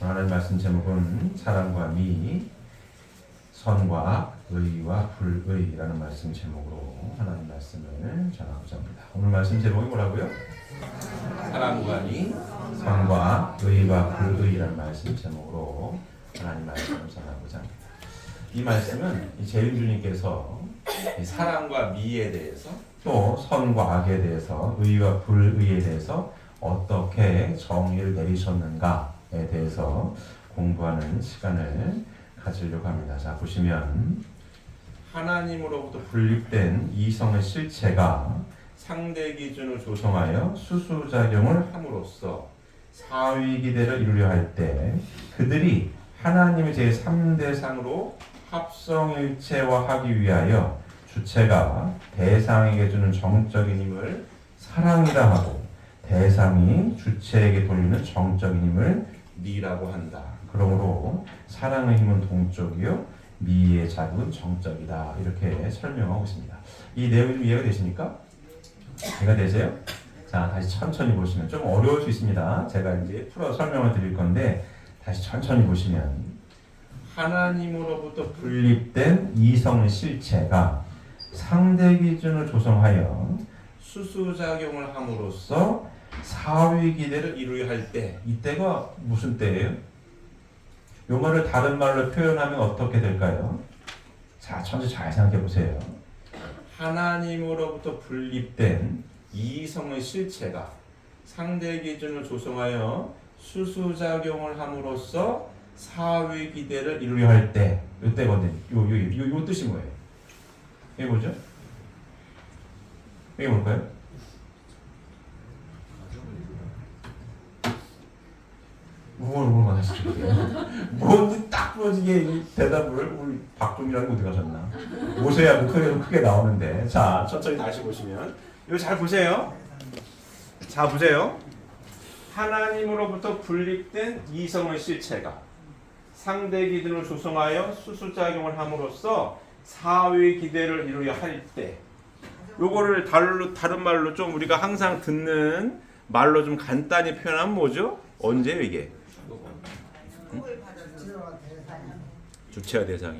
하나님 말씀 제목은 사랑과 미, 선과 의와 불의라는 말씀 제목으로 하나님 말씀을 전하고자 합니다. 오늘 말씀 제목이 뭐라고요? 사랑과 미, 선과 의와 불의라는 말씀 제목으로 하나님 말씀을 전하고자 합니다. 이 말씀은 재림주님께서 사랑과 미에 대해서 또 선과 악에 대해서 의와 불의에 대해서 어떻게 정의를 내리셨는가에 대해서 공부하는 시간을 가지려고 합니다. 자, 보시면 하나님으로부터 분립된 이성의 실체가 상대 기준을 조성하여 수수작용을 함으로써 사위기대를 이루려 할 때 그들이 하나님의 제3대상으로 합성일체화하기 위하여 주체가 대상에게 주는 정적인 힘을 사랑이라 하고 대상이 주체에게 돌리는 정적인 힘을 미라고 한다. 그러므로 사랑의 힘은 동적이요 미의 자극은 정적이다. 이렇게 설명하고 있습니다. 이 내용이 좀 이해가 되십니까? 이해가 되세요? 자, 다시 천천히 보시면 좀 어려울 수 있습니다. 제가 이제 풀어 설명을 드릴 건데 다시 천천히 보시면 하나님으로부터 분립된 이성의 실체가 상대 기준을 조성하여 수수작용을 함으로써 사위기대를 이루려 할 때, 이때가 무슨 때예요? 이 말을 다른 말로 표현하면 어떻게 될까요? 자, 천천히 잘 생각해 보세요. 하나님으로부터 분립된 이성의 실체가 상대 기준을 조성하여 수수작용을 함으로써 사위기대를 이루려 할 때, 이때거든요. 요 뜻이 뭐예요? 이게 뭐죠? 이게 뭘까요? 뭘 원하시죠? 뭔지 딱 부러지게 대답을 우리 박종이라는 어디 가셨나? 오셔야 목소리가 크게 나오는데. 자, 천천히 다시 보시면 이거 잘 보세요. 자, 보세요. 하나님으로부터 분립된 이성의 실체가 상대 기준을 조성하여 수수작용을 함으로써 사위 기대를 이루려 할 때, 요거를 다른 말로 좀 우리가 항상 듣는 말로 좀 간단히 표현하면 뭐죠? 언제요 이게? 주체와 대상이,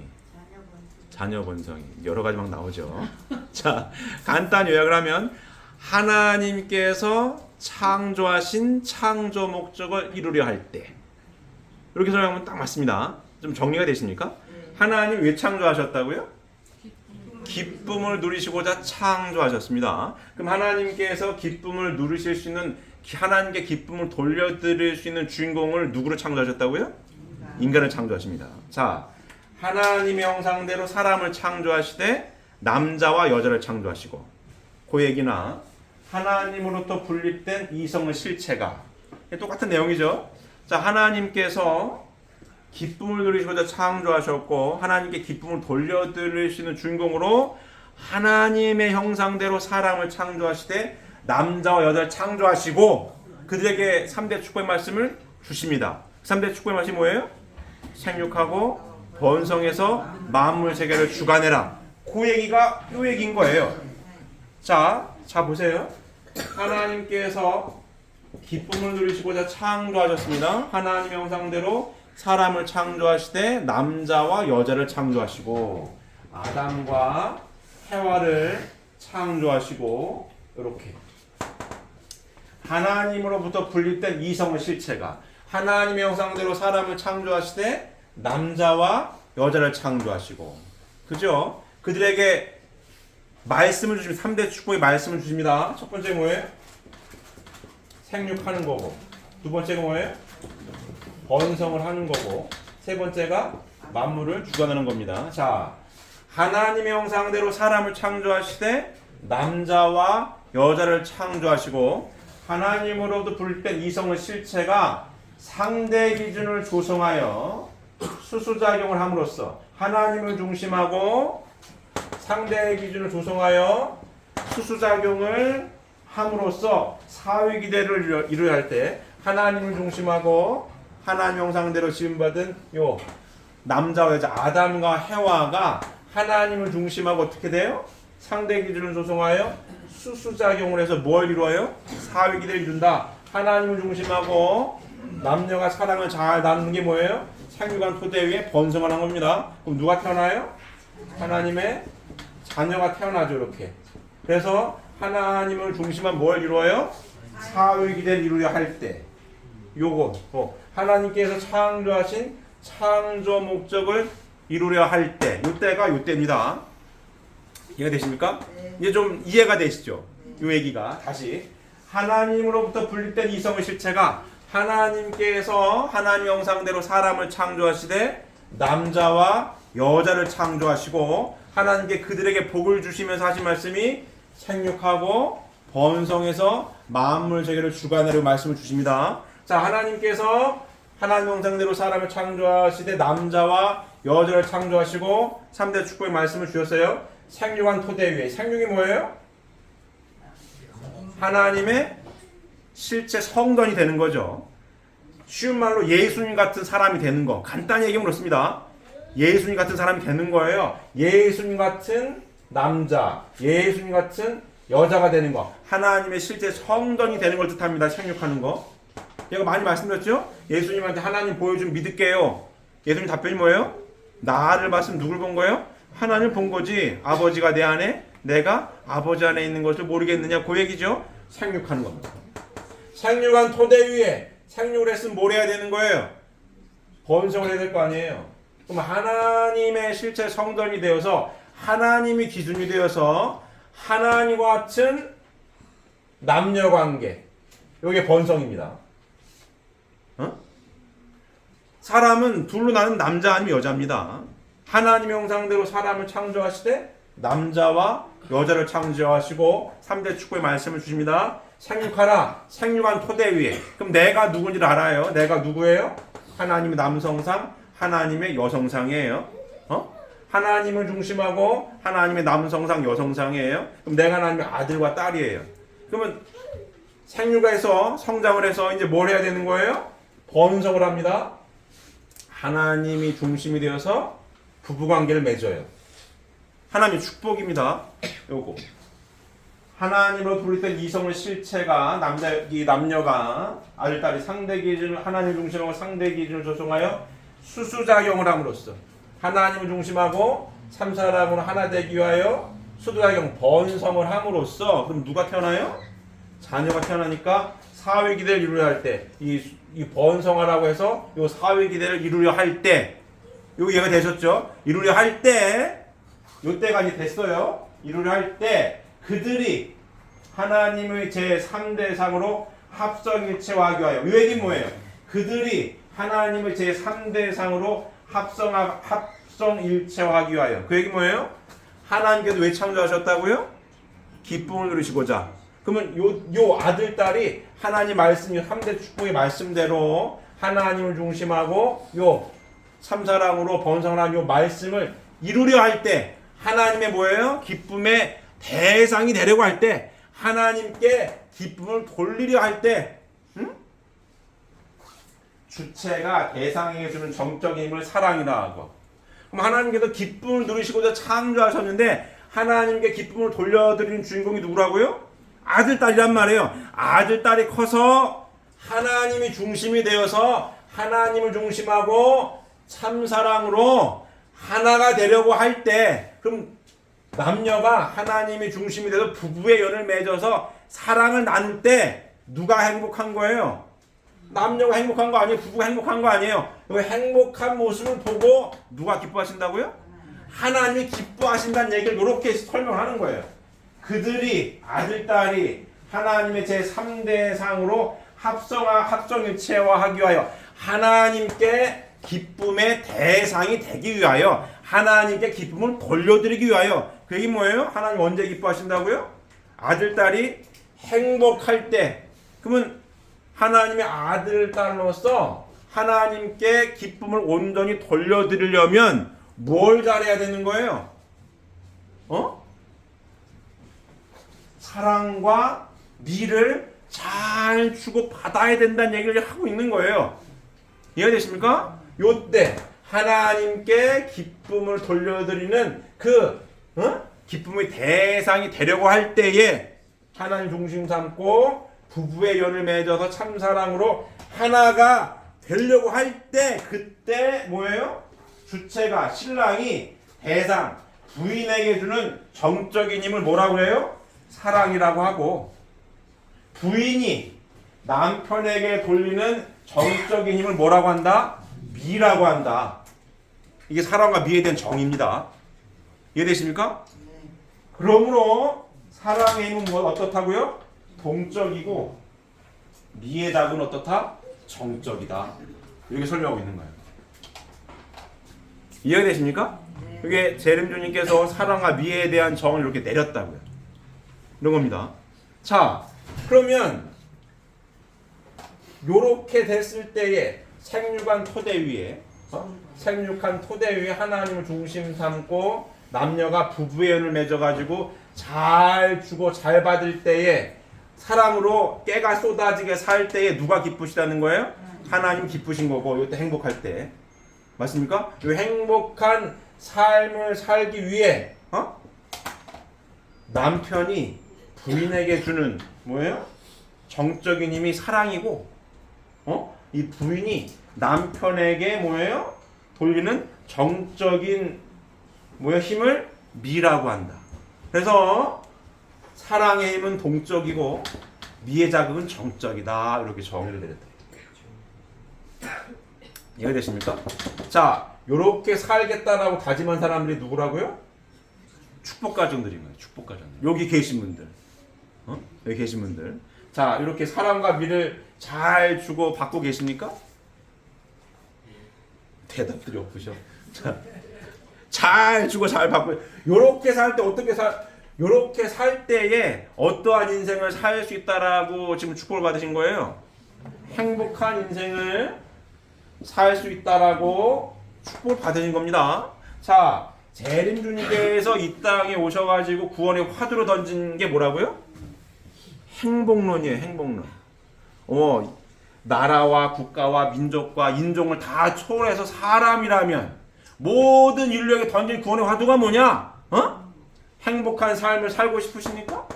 자녀 본성이 여러 가지 막 나오죠. 자, 간단히 요약을 하면 하나님께서 창조하신 창조 목적을 이루려 할 때, 이렇게 설명하면 딱 맞습니다. 좀 정리가 되십니까? 하나님 왜 창조하셨다고요? 기쁨을 누리시고자 창조하셨습니다. 그럼 하나님께서 기쁨을 누리실 수 있는, 하나님께 기쁨을 돌려드릴 수 있는 주인공을 누구로 창조하셨다고요? 인간을 창조하십니다. 자, 하나님의 형상대로 사람을 창조하시되 남자와 여자를 창조하시고, 그 얘기나 하나님으로부터 분립된 이성의 실체가 똑같은 내용이죠. 자, 하나님께서 기쁨을 누리시고자 창조하셨고 하나님께 기쁨을 돌려드릴 수 있는 주인공으로 하나님의 형상대로 사람을 창조하시되 남자와 여자를 창조하시고 그들에게 3대 축복의 말씀을 주십니다. 3대 축복의 말씀이 뭐예요? 생육하고 번성해서 만물 세계를 주관해라. 그 얘기가 이 얘기인 거예요. 자 보세요. 하나님께서 기쁨을 누리시고자 창조하셨습니다. 하나님의 형상대로 사람을 창조하시되 남자와 여자를 창조하시고 아담과 해와를 창조하시고, 이렇게 하나님으로부터 분립된 이성의 실체가 하나님의 형상대로 사람을 창조하시되 남자와 여자를 창조하시고, 그죠? 그들에게 말씀을 주십니다. 3대 축복의 말씀을 주십니다. 첫 번째 뭐예요? 생육하는 거고, 두 번째가 뭐예요? 번성을 하는 거고, 세 번째가 만물을 주관하는 겁니다. 자, 하나님의 형상대로 사람을 창조하시되 남자와 여자를 창조하시고 하나님으로부터 분립된 이성의 실체가 상대 기준을 조성하여 수수작용을 함으로써 하나님을 중심하고 상대 기준을 조성하여 수수작용을 함으로써 사위기대를 이루어야 할 때 하나님을 중심하고 하나님 형상대로 지음받은 요 남자와 여자 아담과 해와가 하나님을 중심하고 어떻게 돼요? 상대 기준을 조성하여 수수작용을 해서 뭘 이루어요? 사위기대를 이룬다. 하나님을 중심하고 남녀가 사랑을 잘 나누는 게 뭐예요? 생육한 토대 위에 번성을 한 겁니다. 그럼 누가 태어나요? 하나님의 자녀가 태어나죠. 이렇게. 그래서 하나님을 중심한 뭘 이루어요? 사회기대를 이루려 할 때 요거 하나님께서 창조하신 창조 목적을 이루려 할 때 요때가 요때입니다. 이해가 되십니까? 이제 좀 이해가 되시죠? 요 얘기가 다시 하나님으로부터 분립된 이성의 실체가 하나님께서 하나님 형상대로 사람을 창조하시되 남자와 여자를 창조하시고 하나님께 그들에게 복을 주시면서 하신 말씀이 생육하고 번성해서 만물 세계를 주관하려고 말씀을 주십니다. 자, 하나님께서 하나님 형상대로 사람을 창조하시되 남자와 여자를 창조하시고 3대 축복의 말씀을 주셨어요. 생육한 토대 위에. 생육이 뭐예요? 하나님의 실제 성전이 되는 거죠. 쉬운 말로 예수님 같은 사람이 되는 거. 간단히 얘기하면 그렇습니다. 예수님 같은 사람이 되는 거예요. 예수님 같은 남자, 예수님 같은 여자가 되는 거. 하나님의 실제 성전이 되는 걸 뜻합니다. 생육하는 거. 제가 많이 말씀드렸죠? 예수님한테 하나님 보여주면 믿을게요. 예수님 답변이 뭐예요? 나를 봤으면 누굴 본 거예요? 하나님을 본 거지. 아버지가 내 안에, 내가 아버지 안에 있는 것을 모르겠느냐. 그 얘기죠. 생육하는 겁니다. 생육한 토대 위에 생육을 했으면 뭘 해야 되는 거예요? 번성을 해야 될 거 아니에요. 그럼 하나님의 실제 성전이 되어서 하나님이 기준이 되어서 하나님과 같은 남녀관계. 이게 번성입니다. 사람은 둘로 나는 남자 아니면 여자입니다. 하나님의 형상대로 사람을 창조하시되 남자와 여자를 창조하시고 3대 축복의 말씀을 주십니다. 생육하라. 생육한 토대 위에. 그럼 내가 누군지를 알아요. 내가 누구예요? 하나님의 남성상, 하나님의 여성상이에요. 하나님을 중심하고 하나님의 남성상, 여성상이에요. 그럼 내가 하나님의 아들과 딸이에요. 그러면 생육해서 성장을 해서 이제 뭘 해야 되는 거예요? 번성을 합니다. 하나님이 중심이 되어서 부부관계를 맺어요. 하나님의 축복입니다. 요거. 하나님으로 분립된 이성의 실체가 남녀가 아들, 딸이 상대 기준을 하나님 중심하고 상대 기준을 조성하여 수수작용을 함으로써 하나님을 중심하고 삼사람으로 하나 되기 위하여 수수작용 번성을 함으로써 그럼 누가 태어나요? 자녀가 태어나니까 사회기대를 이루려 할 때 이 번성하라고 해서 이 사회기대를 이루려 할 때 요 이해가 되셨죠? 이루려 할 때 요때가 이제 됐어요. 이루려 할 때 그들이 하나님의 제3대상으로 합성일체화하기 위하여. 이 얘기 뭐예요? 그들이 하나님의 제3대상으로 합성일체화하기 위하여. 그 얘기 뭐예요? 하나님께서 왜 창조하셨다고요? 기쁨을 누리시고자. 그러면 요 아들, 딸이 하나님 말씀, 3대 축복의 말씀대로 하나님을 중심하고 요 삼사랑으로 번성하는 요 말씀을 이루려 할 때 하나님의 뭐예요? 기쁨의 대상이 되려고 할 때 하나님께 기쁨을 돌리려 할 때 주체가 대상에게 주는 정적인 힘을 사랑이라 하고 그럼 하나님께서 기쁨을 누리시고자 창조하셨는데 하나님께 기쁨을 돌려드리는 주인공이 누구라고요? 아들, 딸이란 말이에요. 아들, 딸이 커서 하나님이 중심이 되어서 하나님을 중심하고 참사랑으로 하나가 되려고 할 때 그럼 남녀가 하나님이 중심이 돼서 부부의 연을 맺어서 사랑을 나눌 때 누가 행복한 거예요? 남녀가 행복한 거 아니에요? 부부가 행복한 거 아니에요? 그 행복한 모습을 보고 누가 기뻐하신다고요? 하나님이 기뻐하신다는 얘기를 이렇게 설명하는 거예요. 그들이 아들, 딸이 하나님의 제3대상으로 합성일체화하기 위하여 하나님께 기쁨의 대상이 되기 위하여 하나님께 기쁨을 돌려드리기 위하여 그 얘기 뭐예요? 하나님 언제 기뻐하신다고요? 아들, 딸이 행복할 때 그러면 하나님의 아들, 딸로서 하나님께 기쁨을 온전히 돌려드리려면 뭘 잘해야 되는 거예요? 사랑과 미를 잘 주고 받아야 된다는 얘기를 하고 있는 거예요. 이해가 되십니까? 요때 하나님께 기쁨을 돌려드리는 기쁨의 대상이 되려고 할 때에 하나님 중심 삼고 부부의 연을 맺어서 참사랑으로 하나가 되려고 할 때 그때 뭐예요? 주체가 신랑이 대상 부인에게 주는 정적인 힘을 뭐라고 해요? 사랑이라고 하고 부인이 남편에게 돌리는 정적인 힘을 뭐라고 한다? 미라고 한다. 이게 사랑과 미에 대한 정의입니다. 이해되십니까? 그러므로 사랑의 힘은 뭐 어떻다고요? 동적이고 미의 작은 어떻다? 정적이다. 이렇게 설명하고 있는 거예요. 이해되십니까? 이게 재림주님께서 사랑과 미에 대한 정을 이렇게 내렸다고요. 이런 겁니다. 자, 그러면 요렇게 됐을 때에 생육한 토대 위에 생육한 토대 위에 하나님을 중심 삼고 남녀가 부부의 연을 맺어가지고 잘 주고 잘 받을 때에 사랑으로 깨가 쏟아지게 살 때에 누가 기쁘시다는 거예요? 하나님 기쁘신 거고 이때 행복할 때 맞습니까? 이 행복한 삶을 살기 위해 남편이 부인에게 주는 뭐예요? 정적인 힘이 사랑이고 이 부인이 남편에게 뭐예요? 돌리는 정적인 뭐야 힘을 미라고 한다. 그래서 사랑의 힘은 동적이고 미의 자극은 정적이다. 이렇게 정의를 내렸다. 이해되십니까? 자, 요렇게 살겠다라고 다짐한 사람들이 누구라고요? 축복 가정들인 거예요. 축복 가정들. 여기 계신 분들. 여기 계신 분들. 자, 이렇게 사랑과 미를 잘 주고 받고 계십니까? 대답들이 없으셔. 자, 잘 주고 잘 받고 요렇게 살 때 어떻게 요렇게 살 때에 어떠한 인생을 살 수 있다라고 지금 축복을 받으신 거예요. 행복한 인생을 살 수 있다라고 축복을 받으신 겁니다. 자, 재림주님께서 이 땅에 오셔가지고 구원의 화두로 던진 게 뭐라고요? 행복론이에요. 행복론. 나라와 국가와 민족과 인종을 다 초월해서 사람이라면 모든 인류에게 던진 구원의 화두가 뭐냐? 행복한 삶을 살고 싶으십니까?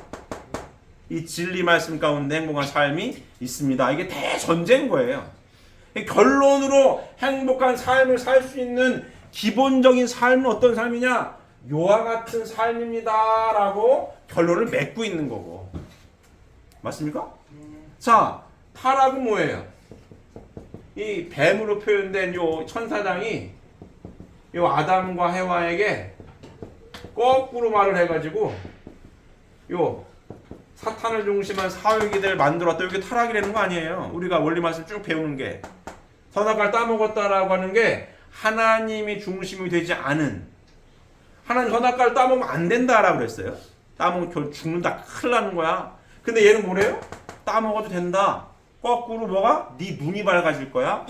이 진리 말씀 가운데 행복한 삶이 있습니다. 이게 대전제인 거예요. 결론으로 행복한 삶을 살 수 있는 기본적인 삶은 어떤 삶이냐? 요와 같은 삶입니다. 라고 결론을 맺고 있는 거고. 맞습니까? 자, 타락은 뭐예요? 이 뱀으로 표현된 요 천사장이 요 아담과 해와에게 거꾸로 말을 해가지고 요 사탄을 중심한 사회기들 만들었다. 이게 타락이라는 거 아니에요. 우리가 원리 말씀 쭉 배우는 게 선악과를 따먹었다라고 하는 게 하나님이 중심이 되지 않은 하나님 선악과를 따먹으면 안 된다라고 그랬어요. 따먹으면 죽는다. 큰일 나는 거야. 근데 얘는 뭐래요? 따먹어도 된다. 거꾸로 뭐가? 네 눈이 밝아질 거야.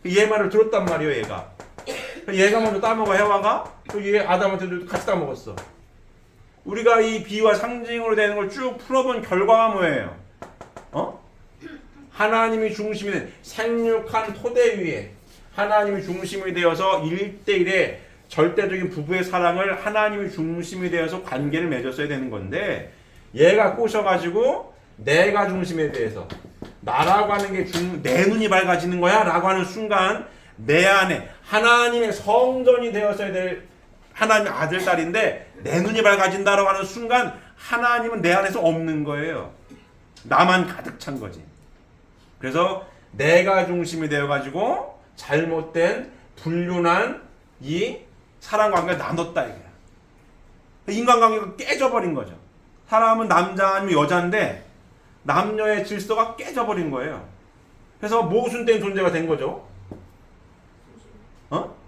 얘 말을 들었단 말이에요. 얘가 먼저 따먹어 해와가 얘 아담한테도 같이 따먹었어. 우리가 이 비유와 상징으로 되는 걸 쭉 풀어본 결과가 뭐예요? 하나님이 중심이 된 생육한 토대 위에 하나님이 중심이 되어서 1대1의 절대적인 부부의 사랑을 하나님이 중심이 되어서 관계를 맺었어야 되는 건데 얘가 꼬셔가지고 내가 중심에 대해서 나라고 하는 게 내 눈이 밝아지는 거야 라고 하는 순간 내 안에 하나님의 성전이 되었어야 될 하나님의 아들 딸인데 내 눈이 밝아진다라고 하는 순간 하나님은 내 안에서 없는 거예요. 나만 가득 찬 거지. 그래서 내가 중심이 되어가지고 잘못된 불륜한 이 사랑관계가 나눴다 이거야. 인간관계가 깨져버린 거죠. 사람은 남자 아니면 여자인데 남녀의 질서가 깨져버린 거예요. 그래서 모순된 존재가 된 거죠.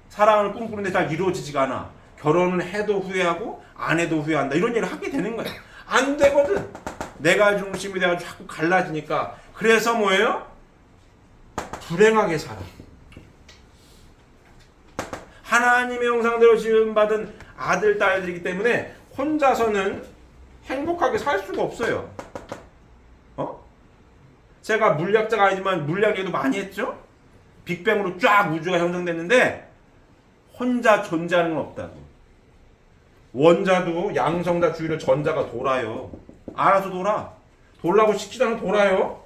사랑을 꿈꾸는데 잘 이루어지지가 않아. 결혼을 해도 후회하고 안 해도 후회한다. 이런 일을 하게 되는 거야. 안 되거든. 내가 중심이 돼가지고 자꾸 갈라지니까. 그래서 뭐예요? 불행하게 살아. 하나님의 형상대로 지음받은 아들, 딸들이기 때문에 혼자서는 행복하게 살 수가 없어요. 제가 물리학자가 아니지만 물리학 얘기도 많이 했죠? 빅뱅으로 쫙 우주가 형성됐는데 혼자 존재하는 건 없다고. 원자도 양성자 주위로 전자가 돌아요. 알아서 돌아. 돌라고 시키지 않으면 돌아요.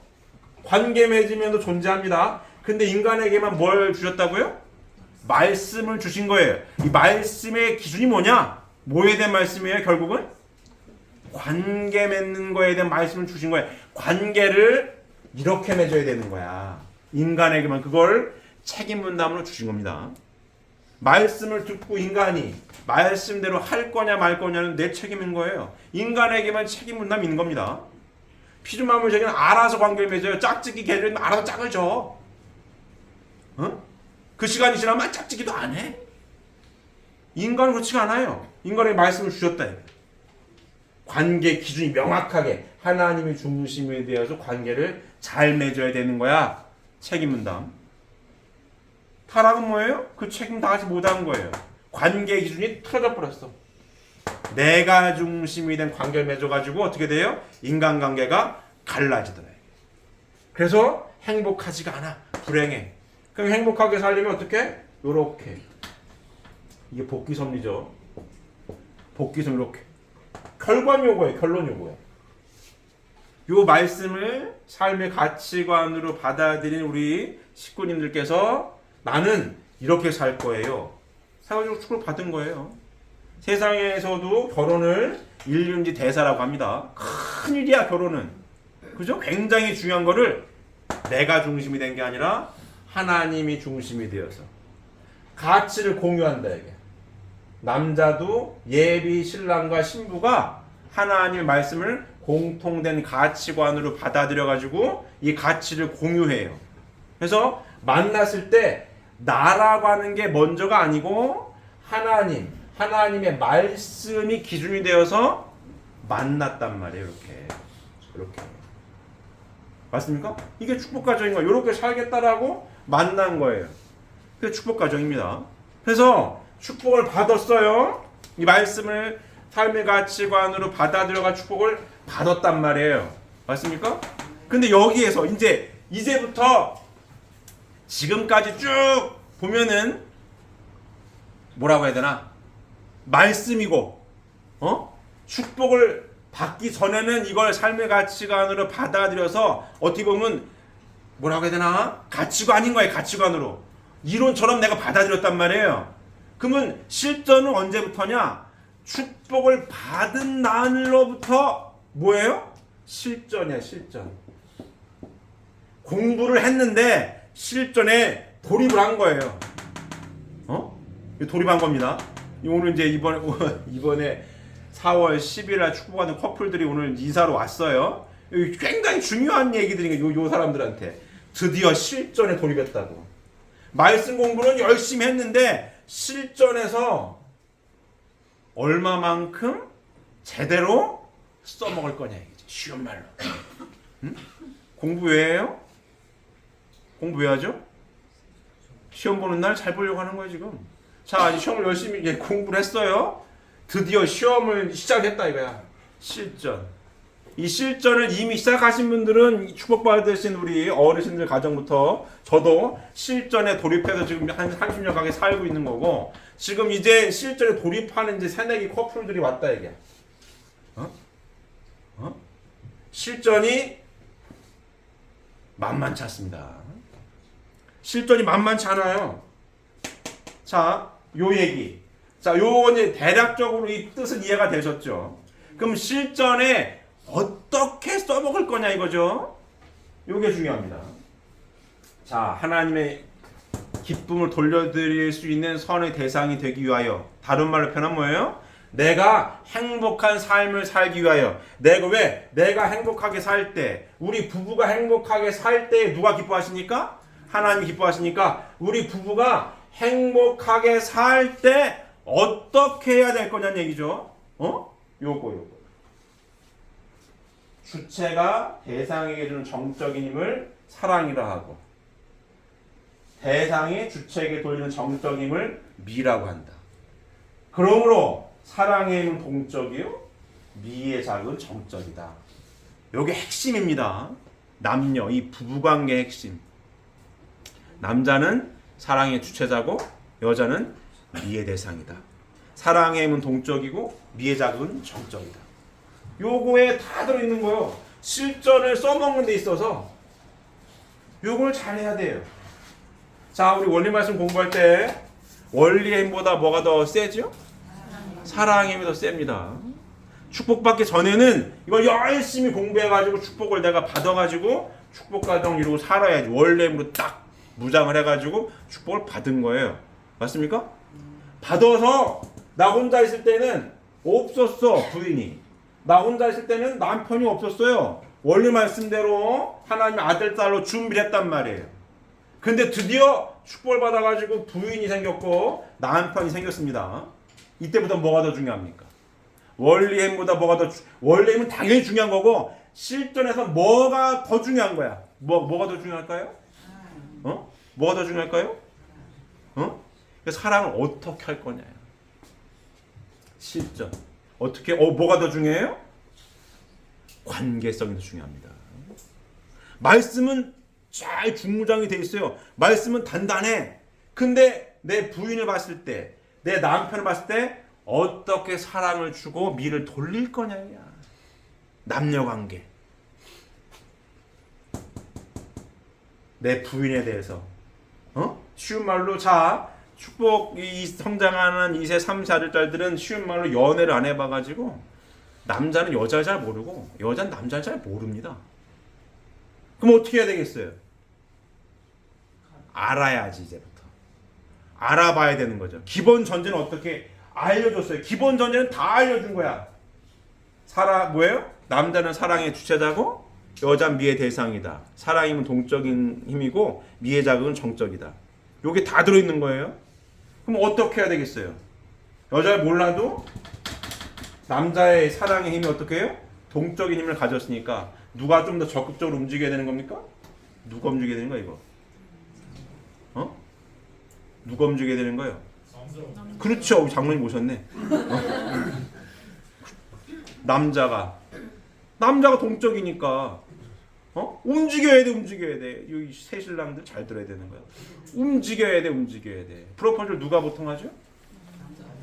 관계 맺으면도 존재합니다. 근데 인간에게만 뭘 주셨다고요? 말씀을 주신 거예요. 이 말씀의 기준이 뭐냐? 뭐에 대한 말씀이에요? 결국은 관계 맺는 거에 대한 말씀을 주신 거예요. 관계를 이렇게 맺어야 되는 거야. 인간에게만 그걸 책임 분담으로 주신 겁니다. 말씀을 듣고 인간이 말씀대로 할 거냐 말 거냐는 내 책임인 거예요. 인간에게만 책임 분담이 있는 겁니다. 피조만물적인 알아서 관계를 맺어요. 짝짓기 개를 알아서 짝을 져. 그 시간이 지나면 짝짓기도 안 해. 인간은 그렇지가 않아요. 인간에게 말씀을 주셨다. 관계 기준이 명확하게 하나님의 중심에 대해서 관계를 잘 맺어야 되는 거야. 책임 분담. 타락은 뭐예요? 그 책임 다 같이 못한 거예요. 관계 기준이 틀어져 버렸어. 내가 중심이 된 관계를 맺어가지고 어떻게 돼요? 인간관계가 갈라지더라. 그래서 행복하지가 않아. 불행해. 그럼 행복하게 살려면 어떻게? 요렇게. 이게 복귀 섭리죠. 복귀 섭리 이렇게. 결과는 요거예요. 결론 요거예요. 요 말씀을 삶의 가치관으로 받아들인 우리 식구님들께서 나는 이렇게 살 거예요. 사회적 축복을 받은 거예요. 세상에서도 결혼을 일륜지 대사라고 합니다. 큰일이야 결혼은. 그죠? 굉장히 중요한 거를 내가 중심이 된 게 아니라 하나님이 중심이 되어서 가치를 공유한다 이게. 남자도 예비 신랑과 신부가 하나님의 말씀을 공통된 가치관으로 받아들여 가지고 이 가치를 공유해요. 그래서 만났을 때 나라고 하는 게 먼저가 아니고 하나님의 말씀이 기준이 되어서 만났단 말이에요. 이렇게 맞습니까? 이게 축복 가정인 거예요. 이렇게 살겠다라고 만난 거예요. 그게 축복 가정입니다. 그래서 축복을 받았어요. 이 말씀을 삶의 가치관으로 받아들여가 축복을 받았단 말이에요. 맞습니까? 근데 여기에서 이제부터 지금까지 쭉 보면은 뭐라고 해야 되나? 말씀이고, 축복을 받기 전에는 이걸 삶의 가치관으로 받아들여서 어떻게 보면 뭐라고 해야 되나? 가치관인 거예요. 가치관으로. 이론처럼 내가 받아들였단 말이에요. 그러면 실전은 언제부터냐? 축복을 받은 날로부터 뭐예요? 실전이야, 실전. 공부를 했는데 실전에 돌입을 한 거예요. 돌입한 겁니다. 오늘 이제 이번에 4월 10일 날 축복받은 커플들이 오늘 이사로 왔어요. 굉장히 중요한 얘기들인 거예요. 요 사람들한테. 드디어 실전에 돌입했다고. 말씀 공부는 열심히 했는데 실전에서 얼마만큼 제대로 써먹을 거냐 이거지. 쉬운 말로. 공부 왜 해요? 공부 왜 하죠? 시험 보는 날 잘 보려고 하는 거예요 지금. 자, 이제 시험을 열심히 공부를 했어요. 드디어 시험을 시작했다 이거야. 실전. 이 실전을 이미 시작하신 분들은 축복받으신 우리 어르신들 가정부터 저도 실전에 돌입해서 지금 한 30년 가까이 살고 있는 거고, 지금 이제 실전에 돌입하는 이제 새내기 커플들이 왔다 이게. 실전이 만만치 않습니다. 실전이 만만치 않아요. 자, 요 얘기. 자, 요거 이제 대략적으로 이 뜻은 이해가 되셨죠? 그럼 실전에 어떻게 써먹을 거냐 이거죠? 요게 중요합니다. 자, 하나님의 기쁨을 돌려드릴 수 있는 선의 대상이 되기 위하여, 다른 말로 표현하면 뭐예요? 내가 행복한 삶을 살기 위하여. 내가 행복하게 살 때, 우리 부부가 행복하게 살 때 누가 기뻐하십니까? 하나님이 기뻐하시니까 우리 부부가 행복하게 살 때 어떻게 해야 될 거냐는 얘기죠. 요거. 주체가 대상에게 주는 정적인 힘을 사랑이라 하고, 대상이 주체에게 돌리는 정적인 힘을 미라고 한다. 그러므로 사랑의 힘은 동적이요, 미의 작은 정적이다. 요게 핵심입니다. 남녀, 이 부부관계의 핵심. 남자는 사랑의 주체자고 여자는 미의 대상이다. 사랑의 힘은 동적이고 미의 작은 정적이다. 요거에 다 들어있는 거예요. 실전을 써먹는 데 있어서 요걸 잘해야 돼요. 자, 우리 원리 말씀 공부할 때 원리의 힘보다 뭐가 더 세죠? 사랑의 힘이 더 셉니다. 축복받기 전에는 이걸 열심히 공부해가지고 축복을 내가 받아가지고 축복 과정 이루고 살아야지. 원리의 힘으로 딱 무장을 해가지고 축복을 받은 거예요. 맞습니까? 받아서 나 혼자 있을 때는 없었어, 부인이. 나 혼자 있을 때는 남편이 없었어요. 원리 말씀대로 하나님의 아들, 딸로 준비를 했단 말이에요. 근데 드디어 축복을 받아가지고 부인이 생겼고 남편이 생겼습니다. 이때부터 뭐가 더 중요합니까? 원리의 힘보다 뭐가 더 원리의 힘은 당연히 중요한 거고 실전에서 뭐가 더 중요한 거야? 뭐가 더 중요할까요? 뭐가 더 중요할까요? 사랑을 어떻게 할 거냐? 실전. 어떻게? 뭐가 더 중요해요? 관계성이 더 중요합니다. 말씀은 잘 중무장이 돼 있어요. 말씀은 단단해. 근데 내 부인을 봤을 때, 내 남편을 봤을 때 어떻게 사랑을 주고 미를 돌릴 거냐야. 남녀관계. 내 부인에 대해서. 쉬운 말로 자 축복이 성장하는 2세, 3세 아들딸들은 쉬운 말로 연애를 안 해봐가지고 남자는 여자를 잘 모르고 여자는 남자를 잘 모릅니다. 그럼 어떻게 해야 되겠어요? 알아야지 이제부터. 알아봐야 되는 거죠. 기본 전제는 어떻게 알려줬어요. 기본 전제는 다 알려준 거야. 뭐예요? 남자는 사랑의 주체자고 여자는 미의 대상이다. 사랑의 힘은 동적인 힘이고 미의 자극은 정적이다. 요게 다 들어있는 거예요. 그럼 어떻게 해야 되겠어요? 여자를 몰라도 남자의 사랑의 힘이 어떻게 해요? 동적인 힘을 가졌으니까 누가 좀 더 적극적으로 움직여야 되는 겁니까? 누가 움직여야 되는 거야 이거? 누가 움직여야 되는 거예요? 그렇죠. 장로님 오셨네. 남자가 동적이니까 움직여야 돼. 이 새 신랑들 잘 들어야 되는 거야. 움직여야 돼. 프로포즈를 누가 보통 하죠?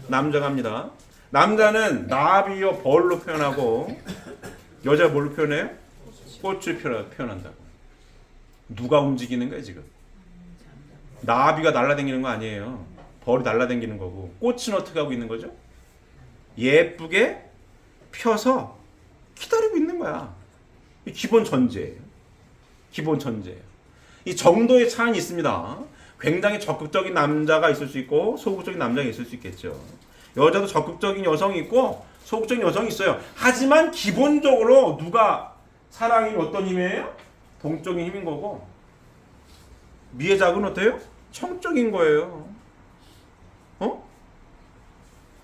남자가 합니다. 남자는 나비요 벌로 표현하고 여자가 뭘로 표현해요? 꽃을 표현한다고. 누가 움직이는 거야 지금? 나비가 날아다니는 거 아니에요. 벌이 날아다니는 거고 꽃은 어떻게 하고 있는 거죠? 예쁘게 펴서 기다리고 있는 거야. 이 기본 전제예요. 이 정도의 차이는 있습니다. 굉장히 적극적인 남자가 있을 수 있고 소극적인 남자가 있을 수 있겠죠. 여자도 적극적인 여성이 있고 소극적인 여성이 있어요. 하지만 기본적으로 누가 사랑이 어떤 힘이에요? 동적인 힘인 거고 미의 자극은 어때요? 청적인 거예요.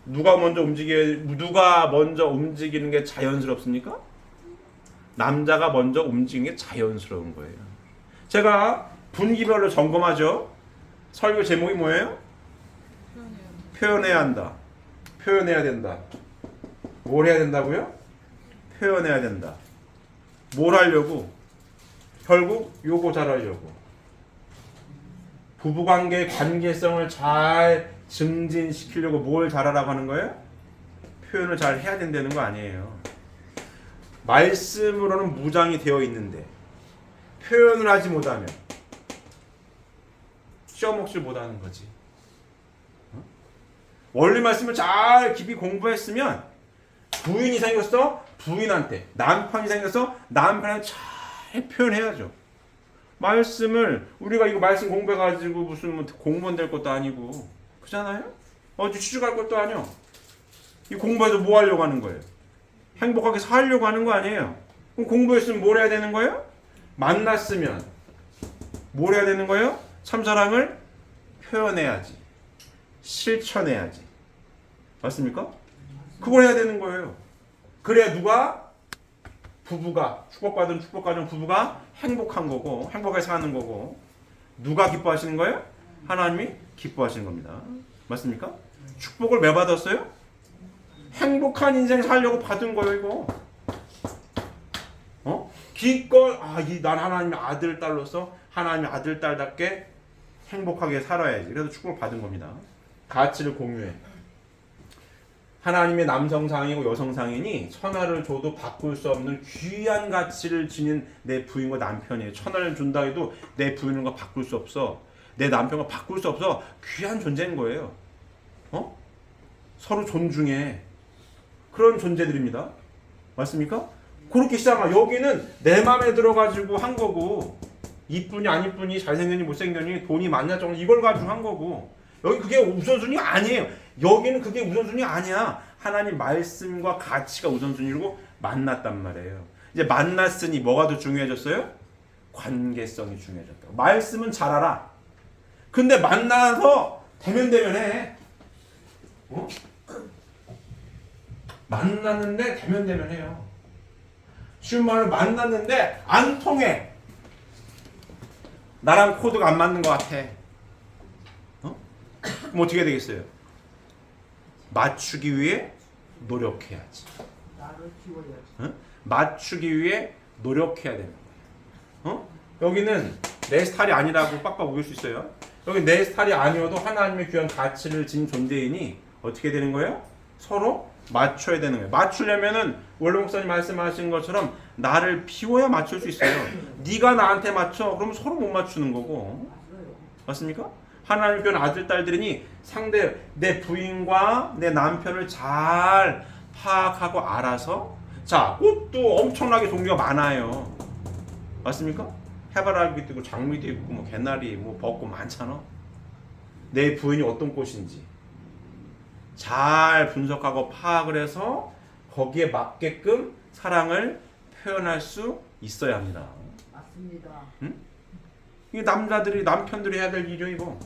누가 먼저 움직이는 게 자연스럽습니까? 남자가 먼저 움직이는 게 자연스러운 거예요. 제가 분기별로 점검하죠. 설교 제목이 뭐예요? 표현해야 한다. 표현해야 된다. 뭘 해야 된다고요? 표현해야 된다. 뭘 하려고? 결국 요거 잘하려고. 부부관계의 관계성을 잘 증진시키려고 뭘 잘하라고 하는 거예요? 표현을 잘 해야 된다는 거 아니에요. 말씀으로는 무장이 되어 있는데 표현을 하지 못하면 쉬어먹질 못하는 거지. 원리 말씀을 잘 깊이 공부했으면 부인이 생겼어? 부인한테. 남편이 생겼어? 남편한테 잘 표현해야죠. 말씀을 우리가 이거 말씀 공부해가지고 무슨 뭐 공무원 될 것도 아니고 그렇잖아요? 어디 취직할 것도 아니요. 이 공부해서 뭐 하려고 하는 거예요? 행복하게 살려고 하는 거 아니에요? 그럼 공부했으면 뭘 해야 되는 거예요? 만났으면 뭘 해야 되는 거예요? 참사랑을 표현해야지. 실천해야지. 맞습니까? 그걸 해야 되는 거예요. 그래야 누가? 부부가, 축복받은 축복가정 부부가 행복한 거고 행복하게 사는 거고 누가 기뻐하시는 거예요? 하나님이 기뻐하시는 겁니다. 맞습니까? 축복을 왜 받았어요? 행복한 인생 살려고 받은 거예요 이거. 기껏 난 하나님의 아들 딸로서 하나님의 아들 딸답게 행복하게 살아야지. 그래서 축복을 받은 겁니다. 가치를 공유해. 하나님의 남성상이고 여성상이니 천하를 줘도 바꿀 수 없는 귀한 가치를 지닌 내 부인과 남편이에요. 천하를 준다 해도 내 부인과 바꿀 수 없어. 내 남편과 바꿀 수 없어. 귀한 존재인 거예요. 서로 존중해. 그런 존재들입니다. 맞습니까? 그렇게 시작하. 여기는 내 마음에 들어가지고 한 거고, 이쁘니 안 이쁘니 잘생겼니 못생겼니 돈이 많냐 적냐 이걸 가지고 한 거고, 여기 그게 우선순위 아니에요. 여기는 그게 우선순위 아니야. 하나님 말씀과 가치가 우선순위로 만났단 말이에요. 이제 만났으니 뭐가 더 중요해졌어요? 관계성이 중요해졌다. 말씀은 잘 알아. 근데 만나서 대면대면해. 만났는데 대면대면해요. 쉬운 말로 만났는데 안 통해. 나랑 코드가 안 맞는 것 같아. 그럼 어떻게 되겠어요? 맞추기 위해 노력해야지. 맞추기 위해 노력해야 되는 거예요. 여기는 내 스타일이 아니라고 빡빡 우길 수 있어요. 여기 내 스타일이 아니어도 하나님의 귀한 가치를 지닌 존재이니 어떻게 되는 거예요? 서로 맞춰야 되는 거예요. 맞추려면은 원로 목사님 말씀하신 것처럼 나를 비워야 맞출 수 있어요. 네가 나한테 맞춰. 그러면 서로 못 맞추는 거고. 맞습니까? 하나님의 귀한 아들 딸들이니 상대 내 부인과 내 남편을 잘 파악하고 알아서 자 꽃도 엄청나게 종류가 많아요. 맞습니까? 해바라기도 있고 장미도 있고 뭐 개나리 뭐 벚꽃 많잖아. 내 부인이 어떤 꽃인지 잘 분석하고 파악을 해서 거기에 맞게끔 사랑을 표현할 수 있어야 합니다. 맞습니다. 응? 이게 남자들이 남편들이 해야 될 일이요 이거.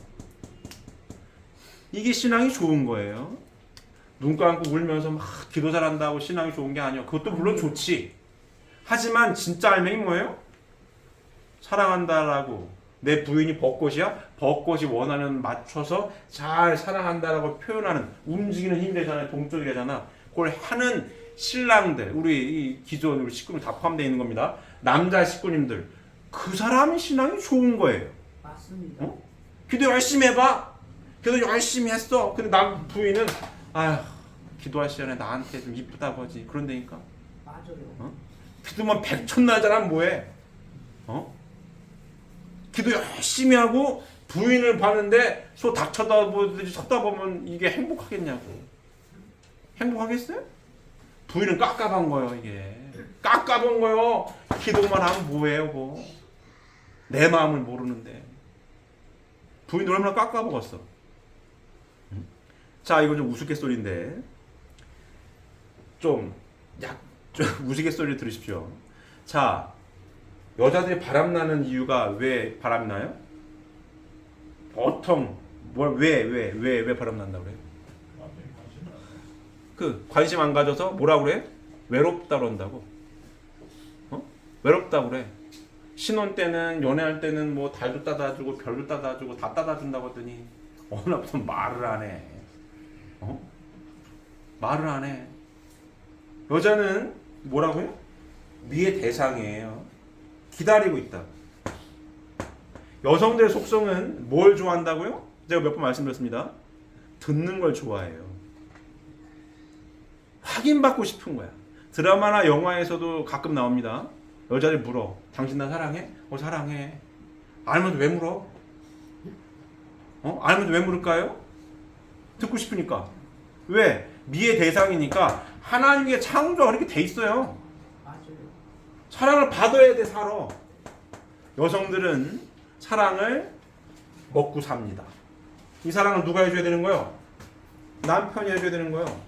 이게 신앙이 좋은 거예요. 눈 감고 울면서 막 기도 잘한다고 신앙이 좋은 게 아니에요. 그것도 물론 좋지. 하지만 진짜 알맹이 뭐예요? 사랑한다라고 내 부인이 벚꽃이야? 벚꽃이 원하는 맞춰서 잘 사랑한다라고 표현하는 움직이는 힘이 되잖아요. 동쪽이 되잖아. 그걸 하는 신랑들 우리 이 기존 우리 식구들 다 포함되어 있는 겁니다. 남자 식구님들 그 사람이 신앙이 좋은 거예요. 맞습니다. 기도 열심히 해봐. 기도 열심히 했어. 근데 남 부인은 아휴 기도할 시간에 나한테 좀 이쁘다고 하지. 그런다니까. 맞아요. 기도만 백천나자란 뭐해? 기도 열심히 하고 부인을 봤는데 소 닭 쳐다보듯이 쳐다보면 이게 행복하겠냐고. 행복하겠어요? 부인은 깝깝한 거예요 이게. 깝깝한 거예요. 기도만 하면 뭐해요 뭐. 내 마음을 모르는데. 부인 얼마나 깝깝하겠어. 자 이거 좀 우스갯소리인데 좀 우스갯소리 들으십시오. 자 여자들이 바람나는 이유가 왜 바람나요? 보통 왜 바람난다고 그래요? 그 관심 안 가져서 뭐라 그래? 외롭다 그런다고. 외롭다 그래. 신혼 때는 연애할 때는 뭐 달도 따다주고 별도 따다주고 다 따다준다고 하더니 어느 날부터 말을 안 해. 말을 안 해. 여자는 뭐라고요? 미의 대상이에요. 기다리고 있다. 여성들의 속성은 뭘 좋아한다고요? 제가 몇 번 말씀드렸습니다. 듣는 걸 좋아해요. 확인받고 싶은 거야. 드라마나 영화에서도 가끔 나옵니다. 여자를 물어. 당신 나 사랑해? 사랑해. 알면서 왜 물어? 알면서 왜 물을까요? 듣고 싶으니까. 왜? 미의 대상이니까 하나님의 창조가 그렇게 돼 있어요. 맞아요. 사랑을 받아야 돼 살아. 여성들은 사랑을 먹고 삽니다. 이 사랑을 누가 해줘야 되는 거예요? 남편이 해줘야 되는 거예요.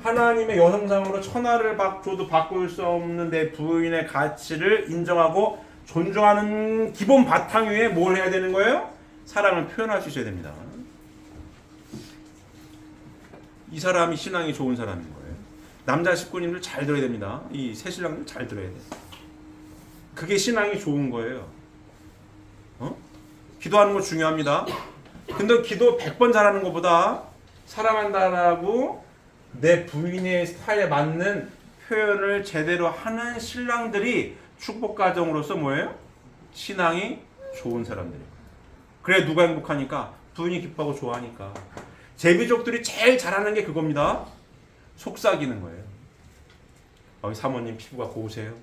하나님의 여성상으로 천하를 줘도 바꿀 수 없는 내 부인의 가치를 인정하고 존중하는 기본 바탕 위에 뭘 해야 되는 거예요? 사랑을 표현할 수 있어야 됩니다. 이 사람이 신앙이 좋은 사람인 거예요. 남자 식구님들 잘 들어야 됩니다. 이 새신랑들 잘 들어야 돼. 그게 신앙이 좋은 거예요. 기도하는 거 중요합니다. 근데 기도 100번 잘하는 것보다 사랑한다라고 내 부인의 스타일에 맞는 표현을 제대로 하는 신랑들이 축복 가정으로서 뭐예요? 신앙이 좋은 사람들이에요. 그래 누가 행복하니까? 부인이 기뻐하고 좋아하니까. 제비족들이 제일 잘하는 게 그겁니다. 속삭이는 거예요. 사모님 피부가 고우세요?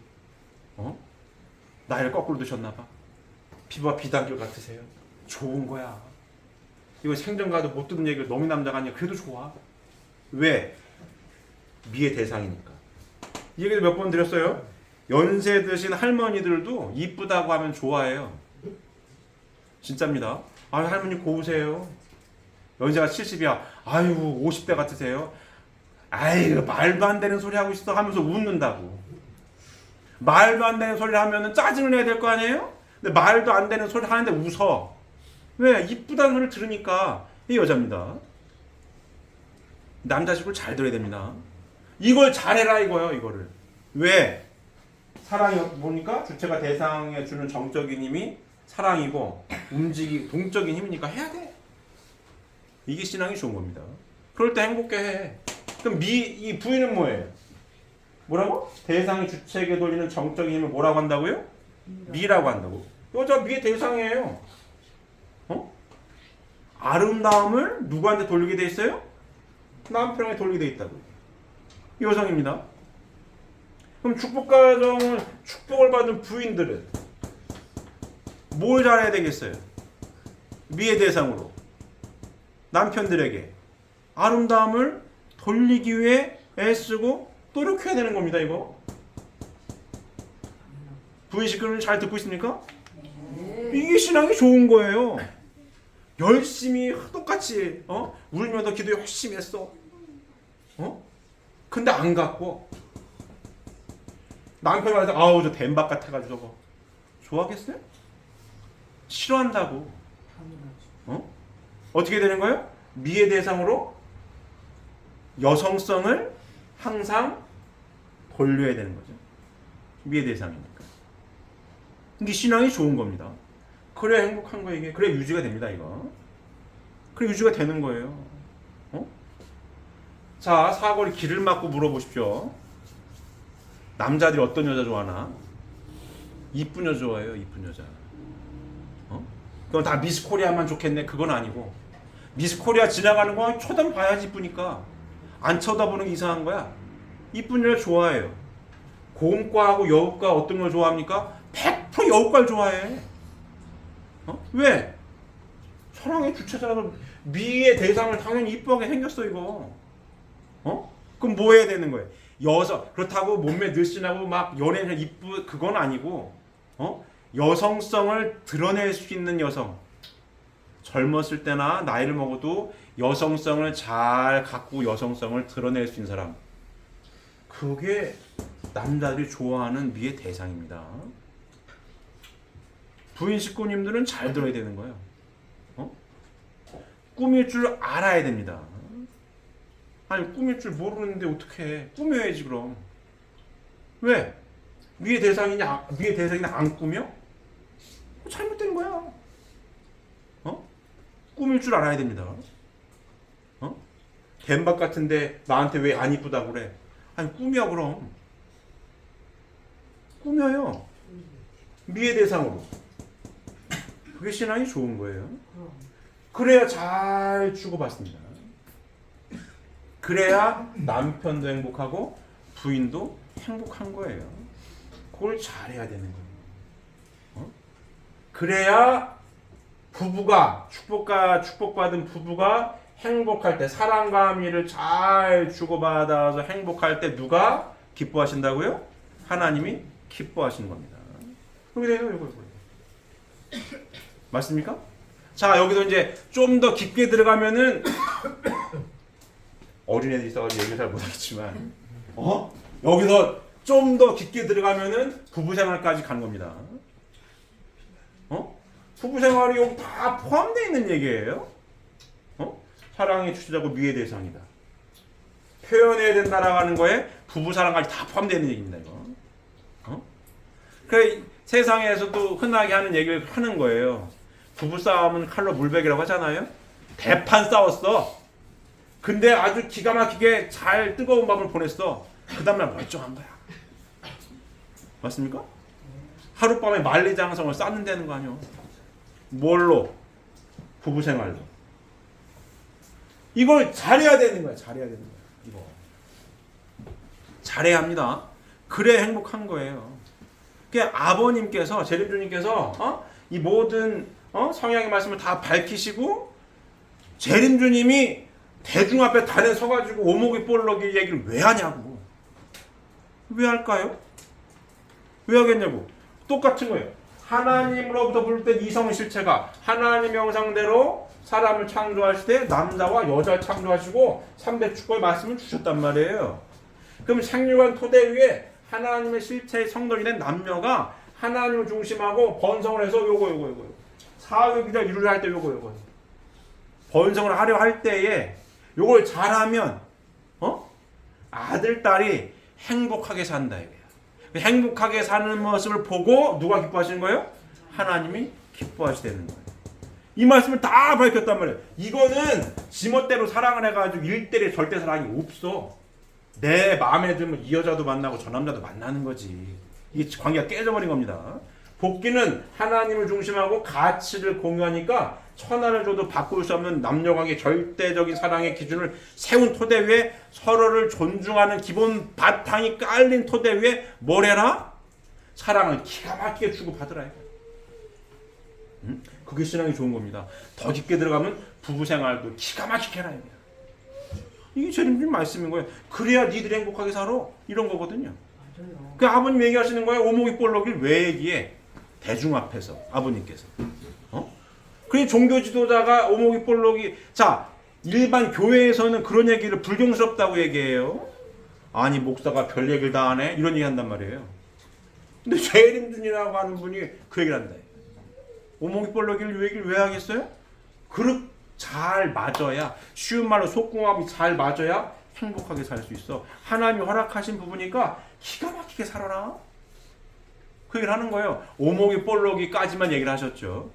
나이를 거꾸로 드셨나 봐. 피부가 비단결 같으세요? 좋은 거야. 이거 생전가도 못 듣는 얘기를 너무 남자가 아니야. 그래도 좋아. 왜? 미의 대상이니까. 이 얘기를 몇 번 드렸어요. 연세 드신 할머니들도 이쁘다고 하면 좋아해요. 진짜입니다. 할머니 고우세요. 연세가 70이야. 아유 50대 같으세요. 아이고 말도 안 되는 소리 하고 있어 하면서 웃는다고. 말도 안 되는 소리를 하면 짜증을 내야 될 거 아니에요? 근데 말도 안 되는 소리 하는데 웃어. 왜? 이쁘다는 소리를 들으니까. 이 여자입니다. 남자 식구를 잘 들어야 됩니다. 이걸 잘해라 이거요. 이거를. 왜? 사랑이 뭡니까? 주체가 대상에 주는 정적인 힘이 사랑이고 동적인 힘이니까 해야 돼. 이게 신앙이 좋은 겁니다. 그럴 때 행복해. 그럼 이 부인은 뭐예요? 뭐라고? 대상이 주체에게 돌리는 정적인 힘을 뭐라고 한다고요? 미라고 한다고. 여자 미의 대상이에요. 아름다움을 누구한테 돌리게 돼 있어요? 남편에게 돌리게 돼 있다고. 여성입니다. 그럼 축복가정을 축복을 받은 부인들은 뭘 잘해야 되겠어요? 미의 대상으로 남편들에게 아름다움을 돌리기 위해 애쓰고 노력해야 되는 겁니다. 이거 부인 시끄러운 잘 듣고 있습니까? 이게 신앙이 좋은 거예요. 열심히 똑같이 울면서 기도 열심히 했어. 근데 안 갖고 남편이 말해서 아우 저 댄박 같아가지고 저거 좋아하겠어요? 싫어한다고. 어떻게 되는 거예요? 미의 대상으로 여성성을 항상 돌려야 되는 거죠. 미의 대상이니까. 이게 신앙이 좋은 겁니다. 그래야 행복한 거예요. 이게. 그래야 유지가 됩니다. 이거. 그래 유지가 되는 거예요. 자, 사거리 길을 막고 물어보십시오. 남자들이 어떤 여자 좋아하나? 이쁜 여자 좋아해요. 이쁜 여자. 그건 다 미스 코리아만 좋겠네. 그건 아니고 미스 코리아 지나가는 거 쳐다봐야지 이쁘니까. 안 쳐다보는 게 이상한 거야. 이쁜 여자 좋아해요. 고음과하고 여우과 어떤 걸 좋아합니까? 100% 여우과를 좋아해. 왜? 사랑의 주체자라서 미의 대상을 당연히 이쁘게 생겼어 이거. 그럼 뭐 해야 되는 거예요? 여성 그렇다고 몸매 늘씬하고 막 연예인 이쁘 그건 아니고 여성성을 드러낼 수 있는 여성. 젊었을 때나 나이를 먹어도 여성성을 잘 갖고 여성성을 드러낼 수 있는 사람. 그게 남자들이 좋아하는 미의 대상입니다. 부인 식구님들은 잘 들어야 되는 거예요. 꾸밀 줄 알아야 됩니다. 아니 꾸밀 줄 모르는데 어떻게 꾸며야지 그럼. 왜? 미의 대상이냐 안 꾸며? 잘못된 거야. 꾸밀 줄 알아야 됩니다. 댄박 같은데 나한테 왜 안 이쁘다고 그래? 아니 꾸며 그럼. 꾸며요. 미의 대상으로. 그게 신앙이 좋은 거예요. 그래야 잘 주고받습니다. 그래야 남편도 행복하고 부인도 행복한 거예요. 그걸 잘해야 되는 거예요. 그래야 부부가 축복받은 부부가 행복할 때 사랑과 함의를 잘 주고받아서 행복할 때 누가 기뻐하신다고요? 하나님이 기뻐하시는 겁니다. 그렇게 돼요, 이거. 맞습니까? 자, 여기서 이제 좀 더 깊게 들어가면은 어린애들이 있어가지고 얘기를 잘 못하겠지만 여기서 좀 더 깊게 들어가면은 부부생활까지 가는 겁니다. 부부생활이 여기 다 포함되어 있는 얘기예요. 사랑의 주체자고 미의 대상이다. 표현해야 된다라고 하는 거에 부부사랑까지 다 포함되어 있는 얘기입니다. 이거. 그 세상에서도 흔하게 하는 얘기를 하는 거예요. 부부싸움은 칼로 물베기라고 하잖아요. 대판 싸웠어. 근데 아주 기가 막히게 잘 뜨거운 밤을 보냈어. 그 다음날 멀쩡한 거야. 맞습니까? 하룻밤에 만리장성을 쌓는다는 거 아니요. 뭘로? 부부생활로. 이걸 잘해야 되는 거야. 잘해야 되는 거야. 이거 잘해야 합니다. 그래야 행복한 거예요. 그러니까 아버님께서 재림주님께서 이 모든 성향의 말씀을 다 밝히시고 재림주님이 대중 앞에 단에 서가지고 오목이 볼록이 얘기를 왜 하냐고. 왜 할까요? 왜 하겠냐고. 똑같은 거예요. 하나님으로부터 부를 때 이성 실체가 하나님 형상대로 사람을 창조하실 때 남자와 여자를 창조하시고 300축복의 말씀을 주셨단 말이에요. 그럼 생육한 토대 위에 하나님의 실체의 성도이 된 남녀가 하나님을 중심하고 번성을 해서 요거 사회기를 이루려 할 때 요거 번성을 하려 할 때에 요걸 잘하면 아들 딸이 행복하게 산다 이거야. 행복하게 사는 모습을 보고 누가 기뻐하시는 거예요? 하나님이 기뻐하시는 거예요. 이 말씀을 다 밝혔단 말이에요. 이거는 지멋대로 사랑을 해가지고 일대일의 절대 사랑이 없어. 내 마음에 들면 이 여자도 만나고 저 남자도 만나는 거지. 이게 관계가 깨져버린 겁니다. 복귀는 하나님을 중심하고 가치를 공유하니까 천하를 줘도 바꿀 수 없는 남녀관계 절대적인 사랑의 기준을 세운 토대 위에 서로를 존중하는 기본 바탕이 깔린 토대 위에 뭘 해라? 사랑을 기가 막히게 주고받으라. 그게 신앙이 좋은 겁니다. 더 깊게 들어가면 부부생활도 기가 막히게 해라. 이게 재림주님 말씀인 거예요. 그래야 니들이 행복하게 살아. 이런 거거든요. 맞아요. 그 아버님 얘기하시는 거예요. 오목이 볼록이를 왜 얘기해? 대중 앞에서 아버님께서. 그 종교 지도자가 오목이 볼록이 자 일반 교회에서는 그런 얘기를 불경스럽다고 얘기해요. 아니 목사가 별 얘기를 다 하네 이런 얘기 한단 말이에요. 근데 재림주님이라고 하는 분이 그 얘기를 한다. 오목이 볼록이를 얘기를 왜 하겠어요? 그릇 잘 맞아야 쉬운 말로 속궁합이 잘 맞아야 행복하게 살 수 있어. 하나님이 허락하신 부분이니까 기가 막히게 살아라. 그 얘기를 하는 거예요. 오목이 볼록이까지만 얘기를 하셨죠.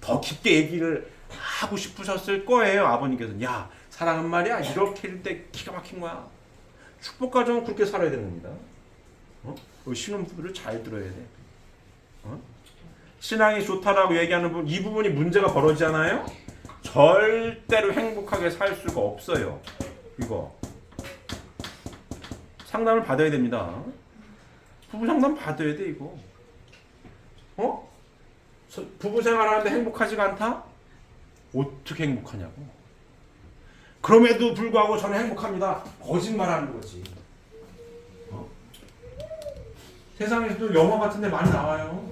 더 깊게 얘기를 하고 싶으셨을 거예요. 아버님께서는 야 사랑은 말이야 이렇게 할 때 기가 막힌 거야. 축복 가정은 그렇게 살아야 되는 겁니다. 신혼부부를 잘 들어야 돼. 신앙이 좋다라고 얘기하는 부분 이 부분이 문제가 벌어지잖아요. 절대로 행복하게 살 수가 없어요. 이거 상담을 받아야 됩니다. 부부 상담 받아야 돼 이거. 부부 생활하는데 행복하지가 않다? 어떻게 행복하냐고. 그럼에도 불구하고 저는 행복합니다. 거짓말하는 거지. 세상에서도 영화 같은 데 많이 나와요.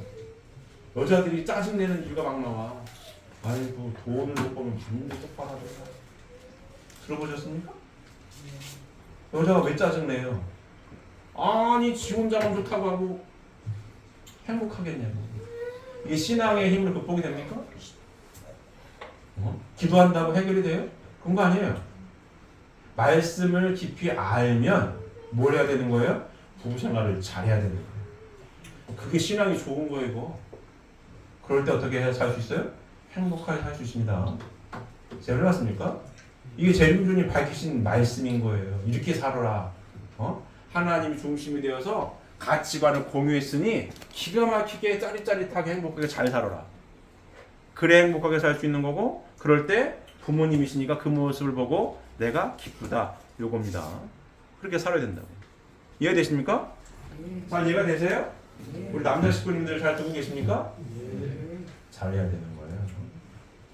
여자들이 짜증내는 이유가 막 나와. 아이고 돈을 못 벌면 반대 똑바로 하더라. 들어보셨습니까? 여자가 왜 짜증내요? 아니 지 혼자만 좋다고 하고 행복하겠냐고. 이게 신앙의 힘으로 극복이 됩니까? 기도한다고 해결이 돼요? 그런 거 아니에요. 말씀을 깊이 알면 뭘 해야 되는 거예요? 부부생활을 잘해야 되는 거예요. 그게 신앙이 좋은 거예요 이거. 그럴 때 어떻게 해야 살 수 있어요? 행복하게 살 수 있습니다. 제가 해봤습니까? 이게 재림주님 밝히신 말씀인 거예요. 이렇게 살아라. 하나님이 중심이 되어서 가치관을 공유했으니 기가 막히게 짜릿짜릿하게 행복하게 잘 살아라. 그래 행복하게 살 수 있는 거고 그럴 때 부모님이시니까 그 모습을 보고 내가 기쁘다. 요겁니다. 그렇게 살아야 된다고. 이해되십니까? 잘 이해가 되세요? 우리 남자 식구님들 잘 듣고 계십니까? 잘해야 되는 거예요.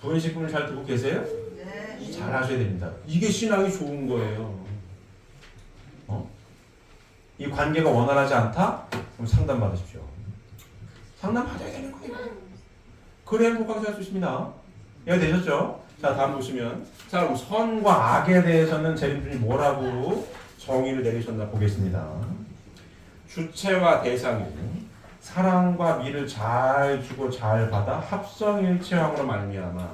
부인 식구님 잘 듣고 계세요? 네. 잘 하셔야 됩니다. 이게 신앙이 좋은 거예요. 이 관계가 원활하지 않다? 그럼 상담 받으십시오. 상담 받아야 되는 거예요. 그래 행복하게 살 수 있습니다. 이해되셨죠? 자 다음 보시면 자 그럼 선과 악에 대해서는 재림주님이 뭐라고 정의를 내리셨나 보겠습니다. 주체와 대상이 사랑과 미를 잘 주고 잘 받아 합성일체함으로 말미암아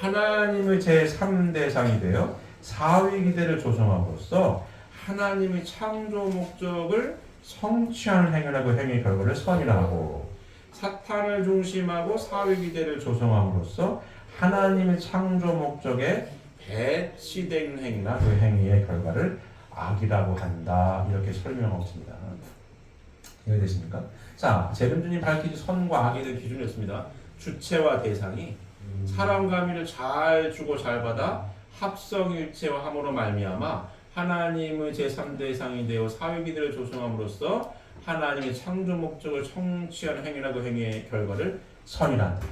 하나님의 제3대상이 되어 사위기대를 조성함으로써 하나님의 창조 목적을 성취하는 행위라고 행위 결과를 선이라 하고 사탄을 중심하고 사위기대를 조성함으로써 하나님의 창조 목적에 배치된 행위나 그 행위의 결과를 악이라고 한다. 이렇게 설명하고 있습니다. 이해되십니까? 자, 재림주님 밝히신 선과 악에 대한 기준이었습니다. 주체와 대상이 사랑과 미를 잘 주고 잘 받아 합성일체화함으로 말미암아 하나님의 제3대 상이 되어 사회기들을 조성함으로써 하나님의 창조 목적을 성취하는 행위나 그 행위의 결과를 선이란다.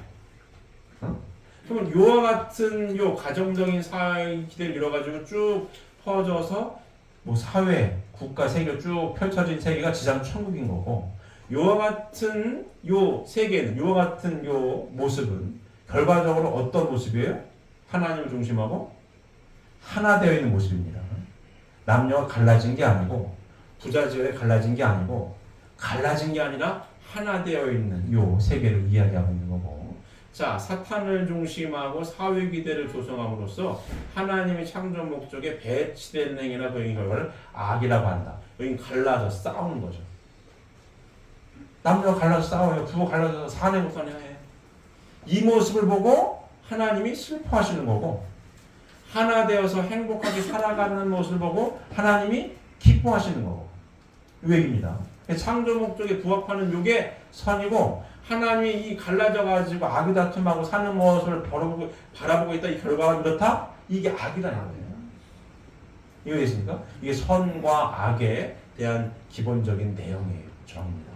그러면 요와 같은 요 가정적인 사회기를 이뤄가지고 쭉 퍼져서 뭐 사회, 국가, 세계로 쭉 펼쳐진 세계가 지상 천국인 거고, 요와 같은 요 세계는, 요와 같은 요 모습은 결과적으로 어떤 모습이에요? 하나님을 중심하고 하나 되어 있는 모습입니다. 남녀가 갈라진 게 아니고 부자지간에 갈라진 게 아니고 갈라진 게 아니라 하나 되어 있는 요 세계를 이야기하고 있는 거고, 자, 사탄을 중심하고 사회기대를 조성함으로써 하나님의 창조 목적에 배치된 행위나 그 행위 결과를 악이라고 한다. 여기 갈라서 싸우는 거죠. 남녀가 갈라서 싸워요. 부부 갈라서 사내 못 사냥해. 이 모습을 보고 하나님이 슬퍼하시는 거고, 하나 되어서 행복하게 살아가는 모습을 보고 하나님이 기뻐하시는 거고, 이 얘기입니다. 창조 목적에 부합하는 요게 선이고, 하나님이 이 갈라져가지고 악의 다툼하고 사는 모습을 바라보고 있다. 이 결과가 이렇다? 이게 악이라는 거예요. 이해되십니까? 이게 선과 악에 대한 기본적인 내용이에요. 정입니다.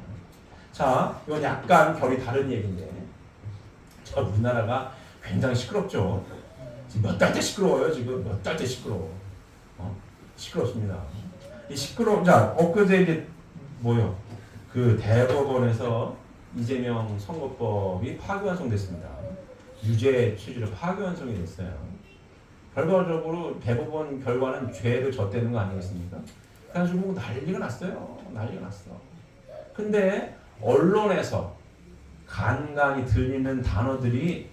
자, 이건 약간 결이 다른 얘기인데, 저 우리나라가 굉장히 시끄럽죠. 지금 몇 달째 시끄러워요. 지금 몇 달째 시끄러워. 시끄럽습니다. 이 시끄러운, 자, 엊그제 이제 뭐요? 그 대법원에서 이재명 선거법이 파기환송됐습니다. 유죄 취지로 파기환송이 됐어요. 결과적으로 대법원 결과는 죄를 졌다는 거 아니겠습니까? 그래서 뭐 난리가 났어요. 난리가 났어. 근데 언론에서 간간히 들리는 단어들이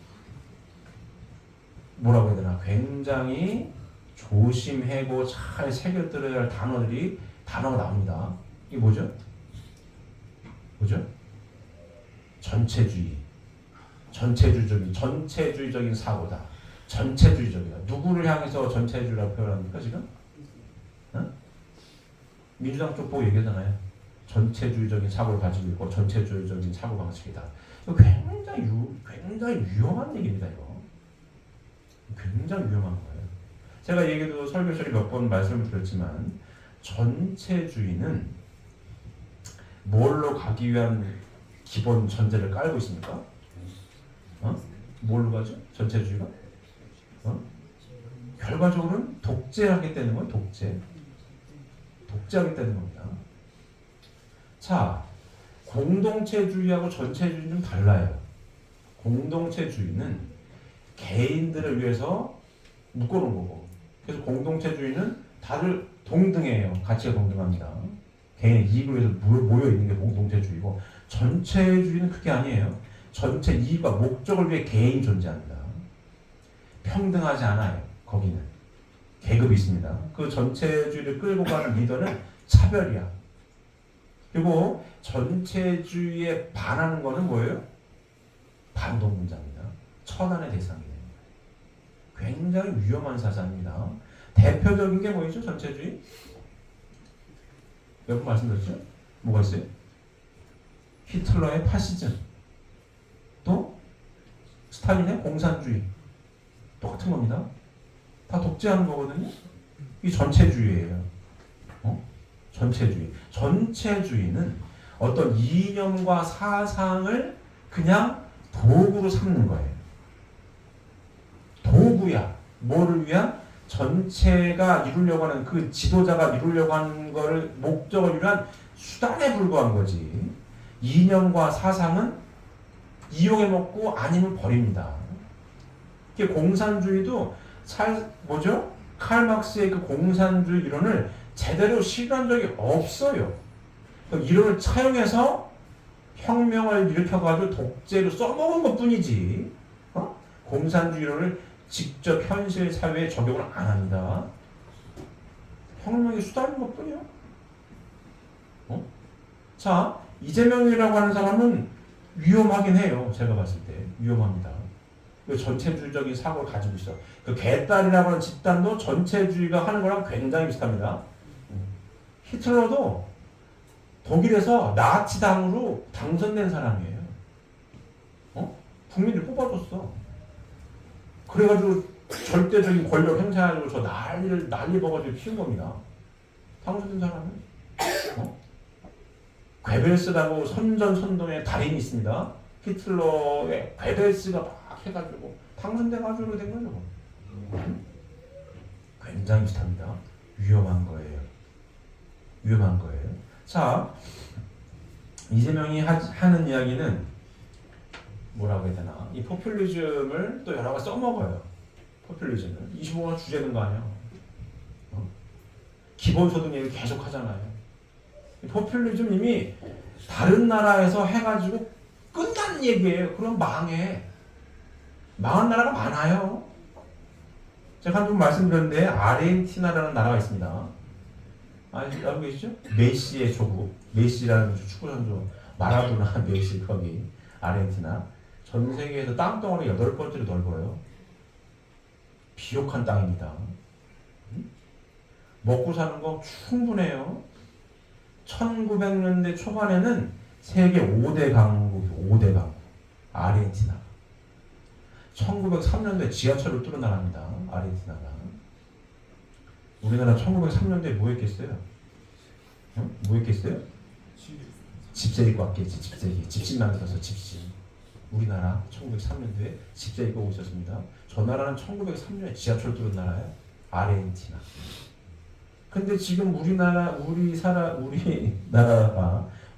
뭐라고 해야 되나, 굉장히 조심하고 잘 새겨들어야 할 단어가 나옵니다. 이게 뭐죠? 뭐죠? 전체주의적인 사고다. 전체주의적이다. 누구를 향해서 전체주의라고 표현합니까 지금? 응? 민주당 쪽 보고 얘기하잖아요. 전체주의적인 사고를 가지고 있고 전체주의적인 사고 방식이다. 이거 굉장히 위험한 얘기입니다. 이거 굉장히 위험한 거예요. 제가 얘기도 설교실에 몇 번 말씀을 드렸지만, 전체주의는 뭘로 가기 위한 기본 전제를 깔고 있습니까? 뭘로 가죠? 전체주의가? 결과적으로는 독재하겠다는 거예요. 독재하겠다는 겁니다. 자, 공동체주의하고 전체주의는 좀 달라요. 공동체주의는 개인들을 위해서 묶어놓은 거고, 그래서 공동체주의는 다들 동등해요. 가치가 동등합니다. 개인의 이익을 위해서 모여있는 게 공동체주의고, 전체주의는 그게 아니에요. 전체 이익과 목적을 위해 개인이 존재합니다. 평등하지 않아요. 거기는 계급이 있습니다. 그 전체주의를 끌고 가는 리더는 차별이야. 그리고 전체주의에 반하는 거는 뭐예요? 반동문자입니다. 천안의 대상이 됩니다. 굉장히 위험한 사상입니다. 대표적인 게 뭐죠? 전체주의? 몇 번 말씀드렸죠? 뭐가 있어요? 히틀러의 파시즘, 또 스탈린의 공산주의, 똑같은 겁니다. 다 독재하는 거거든요. 이 전체주의예요. 전체주의. 전체주의는 어떤 이념과 사상을 그냥 도구로 삼는 거예요. 도구야. 뭐를 위한? 전체가 이루려고 하는, 그 지도자가 이루려고 하는 거를, 목적을 위한 수단에 불과한 거지. 이념과 사상은 이용해 먹고 아니면 버립니다. 이게 공산주의도 뭐죠? 칼 막스의 그 공산주의 이론을 제대로 실현한 적이 없어요. 그 이론을 차용해서 혁명을 일으켜가지고 독재로 써먹은 것 뿐이지, 공산주의 이론을 직접 현실 사회에 적용을 안 합니다. 혁명의 수단인 것 뿐이야. 자, 이재명이라고 하는 사람은 위험하긴 해요. 제가 봤을 때 위험합니다. 그 전체주의적인 사고를 가지고 있어. 그 개딸이라고 하는 집단도 전체주의가 하는 거랑 굉장히 비슷합니다. 히틀러도 독일에서 나치당으로 당선된 사람이에요. 국민들 뽑아줬어. 그래가지고 절대적인 권력 행사해가지고 저 난리 버거지를 피운 겁니다. 당선된 사람은. 어? 괴벨스라고 선전선동의 달인이 있습니다. 히틀러의 괴벨스가 막 해가지고 당선돼가지고 된 거죠. 굉장히 비슷합니다. 위험한 거예요. 위험한 거예요. 자, 이재명이 하는 이야기는 뭐라고 해야 되나? 이 포퓰리즘을 또 여러 가지 써먹어요. 포퓰리즘을. 25원 주제는 거 아니야. 기본소득 얘기 계속 하잖아요. 포퓰리즘 이미 다른 나라에서 해가지고 끝난 얘기예요. 그럼 망해. 망한 나라가 많아요. 제가 한번 말씀드렸는데 아르헨티나라는 나라가 있습니다. 알고 계시죠? 메시의 조국, 메시라는 축구 선수, 마라도나 메시 거기 아르헨티나. 전 세계에서 땅덩어리 8번째로 넓어요. 비옥한 땅입니다. 먹고 사는 거 충분해요. 1900년대 초반에는 세계 5대 강국이 5대 강국. 아르헨티나. 1903년도에 지하철을 뚫은 나라입니다. 아르헨티나가. 우리나라 1903년도에 뭐 했겠어요? 뭐 했겠어요? 집세기 꽉겠지. 집세기. 집집만 있어서 집집. 우리나라 1903년도에 집세기 꽉 있었습니다. 저 나라는 1903년에 지하철 뚫은 나라예요. 아르헨티나. 근데 지금 우리나라가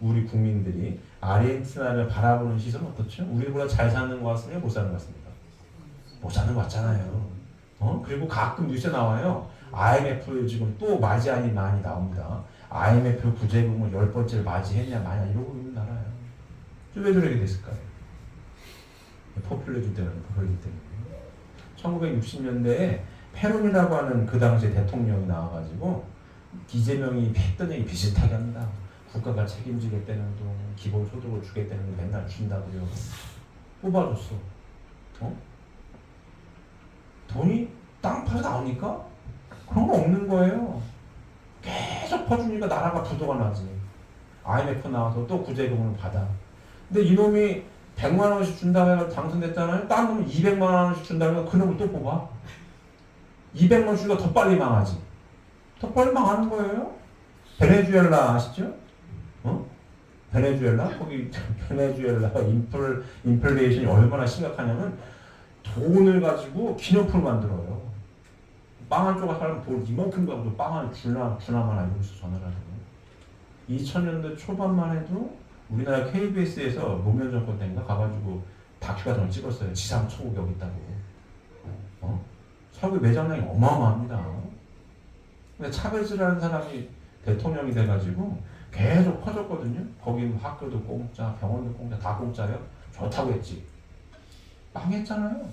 우리 국민들이 아르헨티나를 바라보는 시선은 어떻죠? 우리보다 잘 사는 것 같습니까? 못 사는 것 같습니까? 못 사는 것 같잖아요. 그리고 가끔 뉴스에 나와요. IMF 지금 또 맞이하니 많이 나옵니다. IMF 구제금을 10번째를 맞이했냐 마냐 이러고 있는 나라예요. 왜 저렇게 됐을까요? 포퓰리즘 때문에. 1960년대에 페론이라고 하는 그 당시에 대통령이 나와가지고 이재명이 했던 얘기 비슷하게 합니다. 국가가 책임지겠다는 돈, 기본소득을 주겠다는 돈 맨날 준다고요. 뽑아줬어. 돈이 땅 파서 나오니까 그런 거 없는 거예요. 계속 퍼주니까 나라가 부도가 나지. IMF 나와서 또 구제금을 받아. 근데 이놈이 100만 원씩 준다고 해서 당선됐잖아요. 딴 놈은 200만 원씩 준다고 해서 그놈을 또 뽑아. 200만 원 주기가 더 빨리 망하지. 더 빨리 망하는 거예요. 베네수엘라 아시죠? 베네수엘라? 거기 베네수엘라 인플레이션이 얼마나 심각하냐면 돈을 가지고 기념품을 만들어요. 빵 한 조각 사람 돈 이만큼 가지고 빵 한 주나마나 이러면서 전화를 하고. 2000년대 초반만 해도 우리나라 KBS에서 노무현 정권 때인가 가가지고 다큐 같은 걸 찍었어요. 지상 천국 여기 있다고. 서구 매장량이 어마어마합니다. 근데 차베즈라는 사람이 대통령이 돼가지고 계속 퍼졌거든요. 거기 학교도 공짜, 병원도 공짜, 다 공짜예요. 좋다고 했지. 망했잖아요.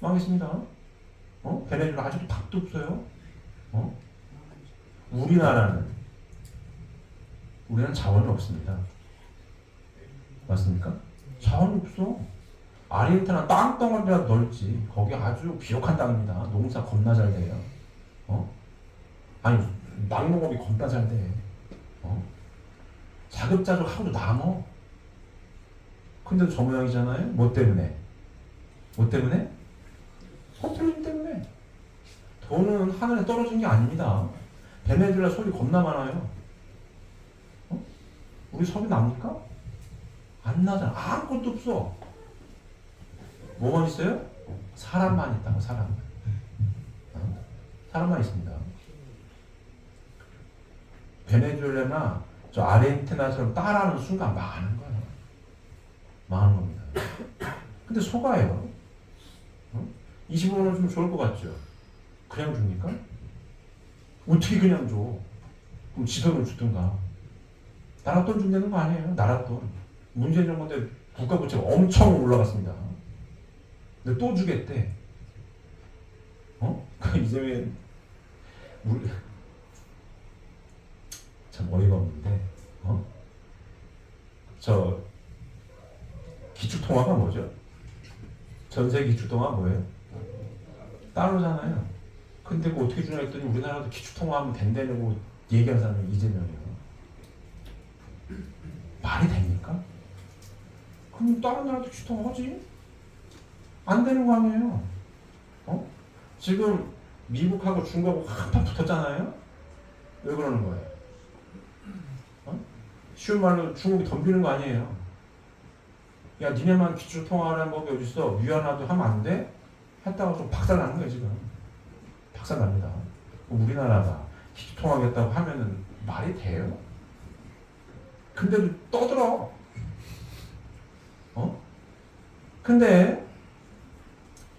망했습니다. 베네수엘라 아직도 답도 없어요. 우리나라는 자원이 없습니다. 맞습니까? 자원이 없어. 아르헨티나 땅덩어리가 넓지. 거기 아주 비옥한 땅입니다. 농사 겁나 잘 돼요. 아니 낙농업이 겁나 잘 돼. 자급자족 하루도 남어. 근데도 저 모양이잖아요. 뭐 때문에? 포퓰리즘 때문에. 돈은 하늘에 떨어진 게 아닙니다. 베네수엘라 소비 겁나 많아요. 우리 소비 납니까? 안 나잖아. 아무것도 없어. 뭐만 있어요? 사람만 있다고. 사람만 있습니다. 베네수엘라나 저 아르헨티나처럼 따라하는 순간 망하는 거예요. 망하는 겁니다. 근데 속아요. 25만 원 주면 좋을 것 같죠? 그냥 줍니까? 어떻게 그냥 줘? 그럼 지 돈을 주든가. 나라 돈 준다는 거 아니에요. 나라 돈. 문재인 정부 때 국가 부채가 엄청 올라갔습니다. 근데 또 주겠대. 그 이재명 참 어이가 없는데. 저 기축통화가 뭐죠? 전세 기축통화 뭐예요? 따로잖아요. 근데 그 어떻게 주냐 했더니 우리나라도 기축통화하면 된다고 얘기하는 사람이 이재명이에요. 말이 됩니까? 그럼 다른 나라도 기축통화 하지? 안 되는 거 아니에요. 지금 미국하고 중국하고 한판 붙었잖아요. 왜 그러는 거예요? 쉬운 말로 중국이 덤비는 거 아니에요. 야, 니네만 기초통화라는 법이 어딨어? 위안화도 하면 안 돼? 했다가 좀 박살나는 거예요, 지금. 박살납니다. 우리나라가 기초통화하겠다고 하면은 말이 돼요? 근데도 떠들어. 근데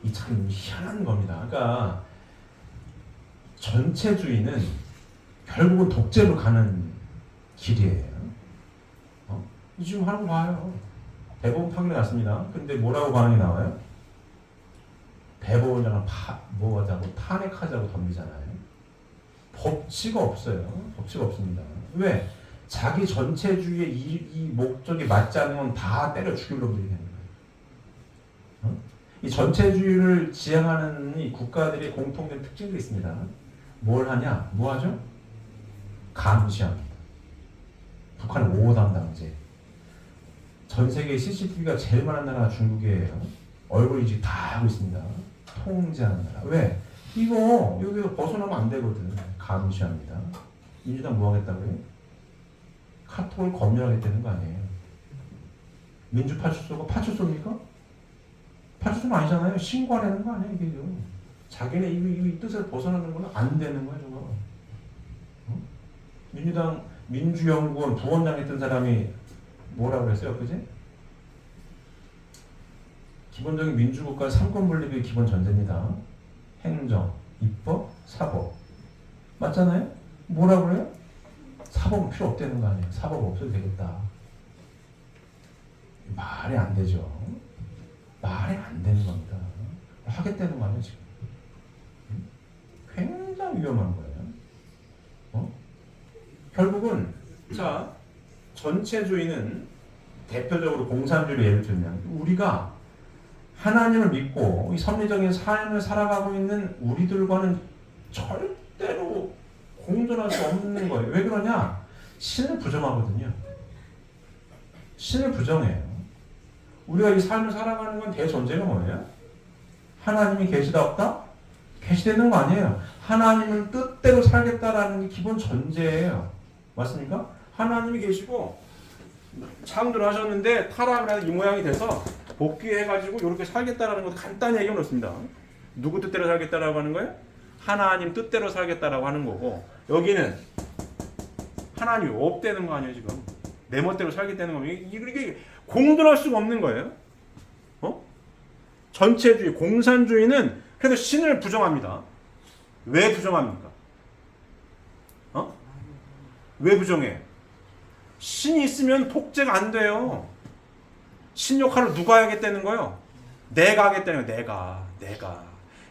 이 참 희한한 겁니다. 그러니까 전체주의는 결국은 독재로 가는 길이에요. 지금 하는 거 봐요. 대법원 판결이 났습니다. 근데 뭐라고 반응이 나와요? 대법원장을 뭐하자고 탄핵하자고 덤비잖아요. 법치가 없어요. 법치가 없습니다. 왜? 자기 전체주의의 이 목적에 맞지 않는 건 다 때려 죽이려고 되는 거예요. 이 전체주의를 지향하는 이 국가들의 공통된 특징도 있습니다. 뭘 하냐? 뭐 하죠? 감시합니다. 북한은 5호 담당제. 전 세계 CCTV가 제일 많은 나라가 중국이에요. 얼굴 인식 다 하고 있습니다. 통제하는 나라. 왜? 이거 여기서 벗어나면 안 되거든. 감시합니다. 민주당 뭐 하겠다고요? 카톡을 검열하겠다는 거 아니에요. 민주파출소가 파출소입니까? 파출소는 아니잖아요. 신고하려는 거 아니에요. 이게 자기네 이 뜻을 벗어나는 건 안 되는 거야 저거. 민주당 민주연구원 부원장 했던 사람이 뭐라고 그랬어요? 그지? 기본적인 민주국가 3권 분립이 기본 전제입니다. 행정, 입법, 사법. 맞잖아요? 뭐라고 그래요? 사법은 필요 없다는 거 아니에요. 사법 없어도 되겠다. 말이 안 되죠. 말이 안 되는 겁니다. 하겠다는 거 아니에요 지금. 굉장히 위험한 거예요. 결국은 자 전체주의는 대표적으로 공산주의를 예를 들면 우리가 하나님을 믿고 이 섭리적인 삶을 살아가고 있는 우리들과는 절대로 공존할 수 없는 거예요. 왜 그러냐? 신을 부정하거든요. 신을 부정해요. 우리가 이 삶을 살아가는 건 대전제가 뭐예요? 하나님이 계시다 없다? 계시되는 거 아니에요. 하나님은 뜻대로 살겠다라는 게 기본 전제예요. 맞습니까? 하나님이 계시고 창조를 하셨는데 타락을 해서 이 모양이 돼서 복귀해가지고 이렇게 살겠다라는 것도 간단히 얘기해 놓습니다. 누구 뜻대로 살겠다라고 하는 거예요? 하나님 뜻대로 살겠다라고 하는 거고 여기는 하나님이 없다는 거 아니에요 지금. 내 멋대로 살겠다는 거면 이게 공존할 수가 없는 거예요. 전체주의, 공산주의는 그래서 신을 부정합니다. 왜 부정합니까? 왜 부정해? 신이 있으면 독재가 안 돼요. 신 역할을 누가 하겠다는 거예요? 내가 하겠다는 거예요. 내가.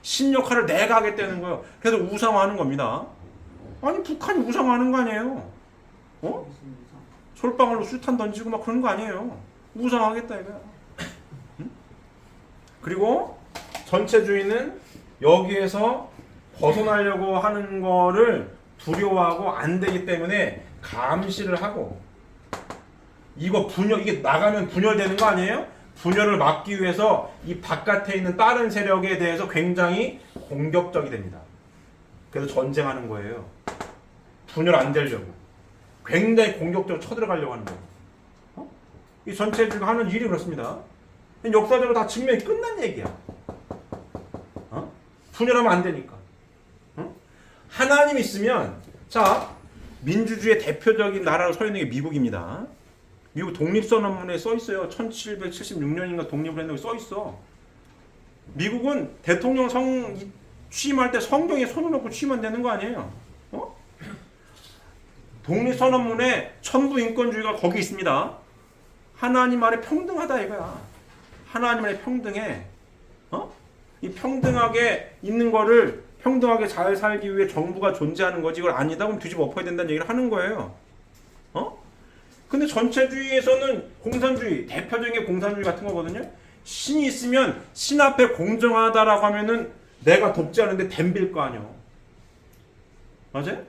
신 역할을 내가 하겠다는 거예요. 그래서 우상화하는 겁니다. 아니 북한이 우상화하는 거 아니에요? 솔방울로 수탄 던지고 막 그런 거 아니에요. 우상화하겠다 이거야. 그리고 전체주의는 여기에서 벗어나려고 하는 거를 두려워하고 안 되기 때문에 감시를 하고 이게 나가면 분열되는 거 아니에요? 분열을 막기 위해서 이 바깥에 있는 다른 세력에 대해서 굉장히 공격적이 됩니다. 그래서 전쟁하는 거예요. 분열 안 되려고. 굉장히 공격적으로 쳐들어가려고 하는 거예요. 이 전체주의가 하는 일이 그렇습니다. 역사적으로 다 증명이 끝난 얘기야. 분열하면 안 되니까. 하나님 있으면 자 민주주의의 대표적인 나라로 서 있는 게 미국입니다. 미국 독립선언문에 써 있어요. 1776년인가 독립을 했는데 써 있어. 미국은 대통령 취임할 때 성경에 손을 놓고 취임하면 되는 거 아니에요? 독립선언문에 천부인권주의가 거기 있습니다. 하나님 아래 평등하다 이거야. 하나님 아래 평등해. 이 평등하게 있는 거를 평등하게 잘 살기 위해 정부가 존재하는 거지 이걸 아니다 그럼 뒤집어 엎어야 된다는 얘기를 하는 거예요. 근데 전체주의에서는 공산주의, 대표적인 게 공산주의 같은 거거든요. 신이 있으면 신 앞에 공정하다라고 하면은 내가 돕지않은데 덤빌 거 아니요. 맞아요?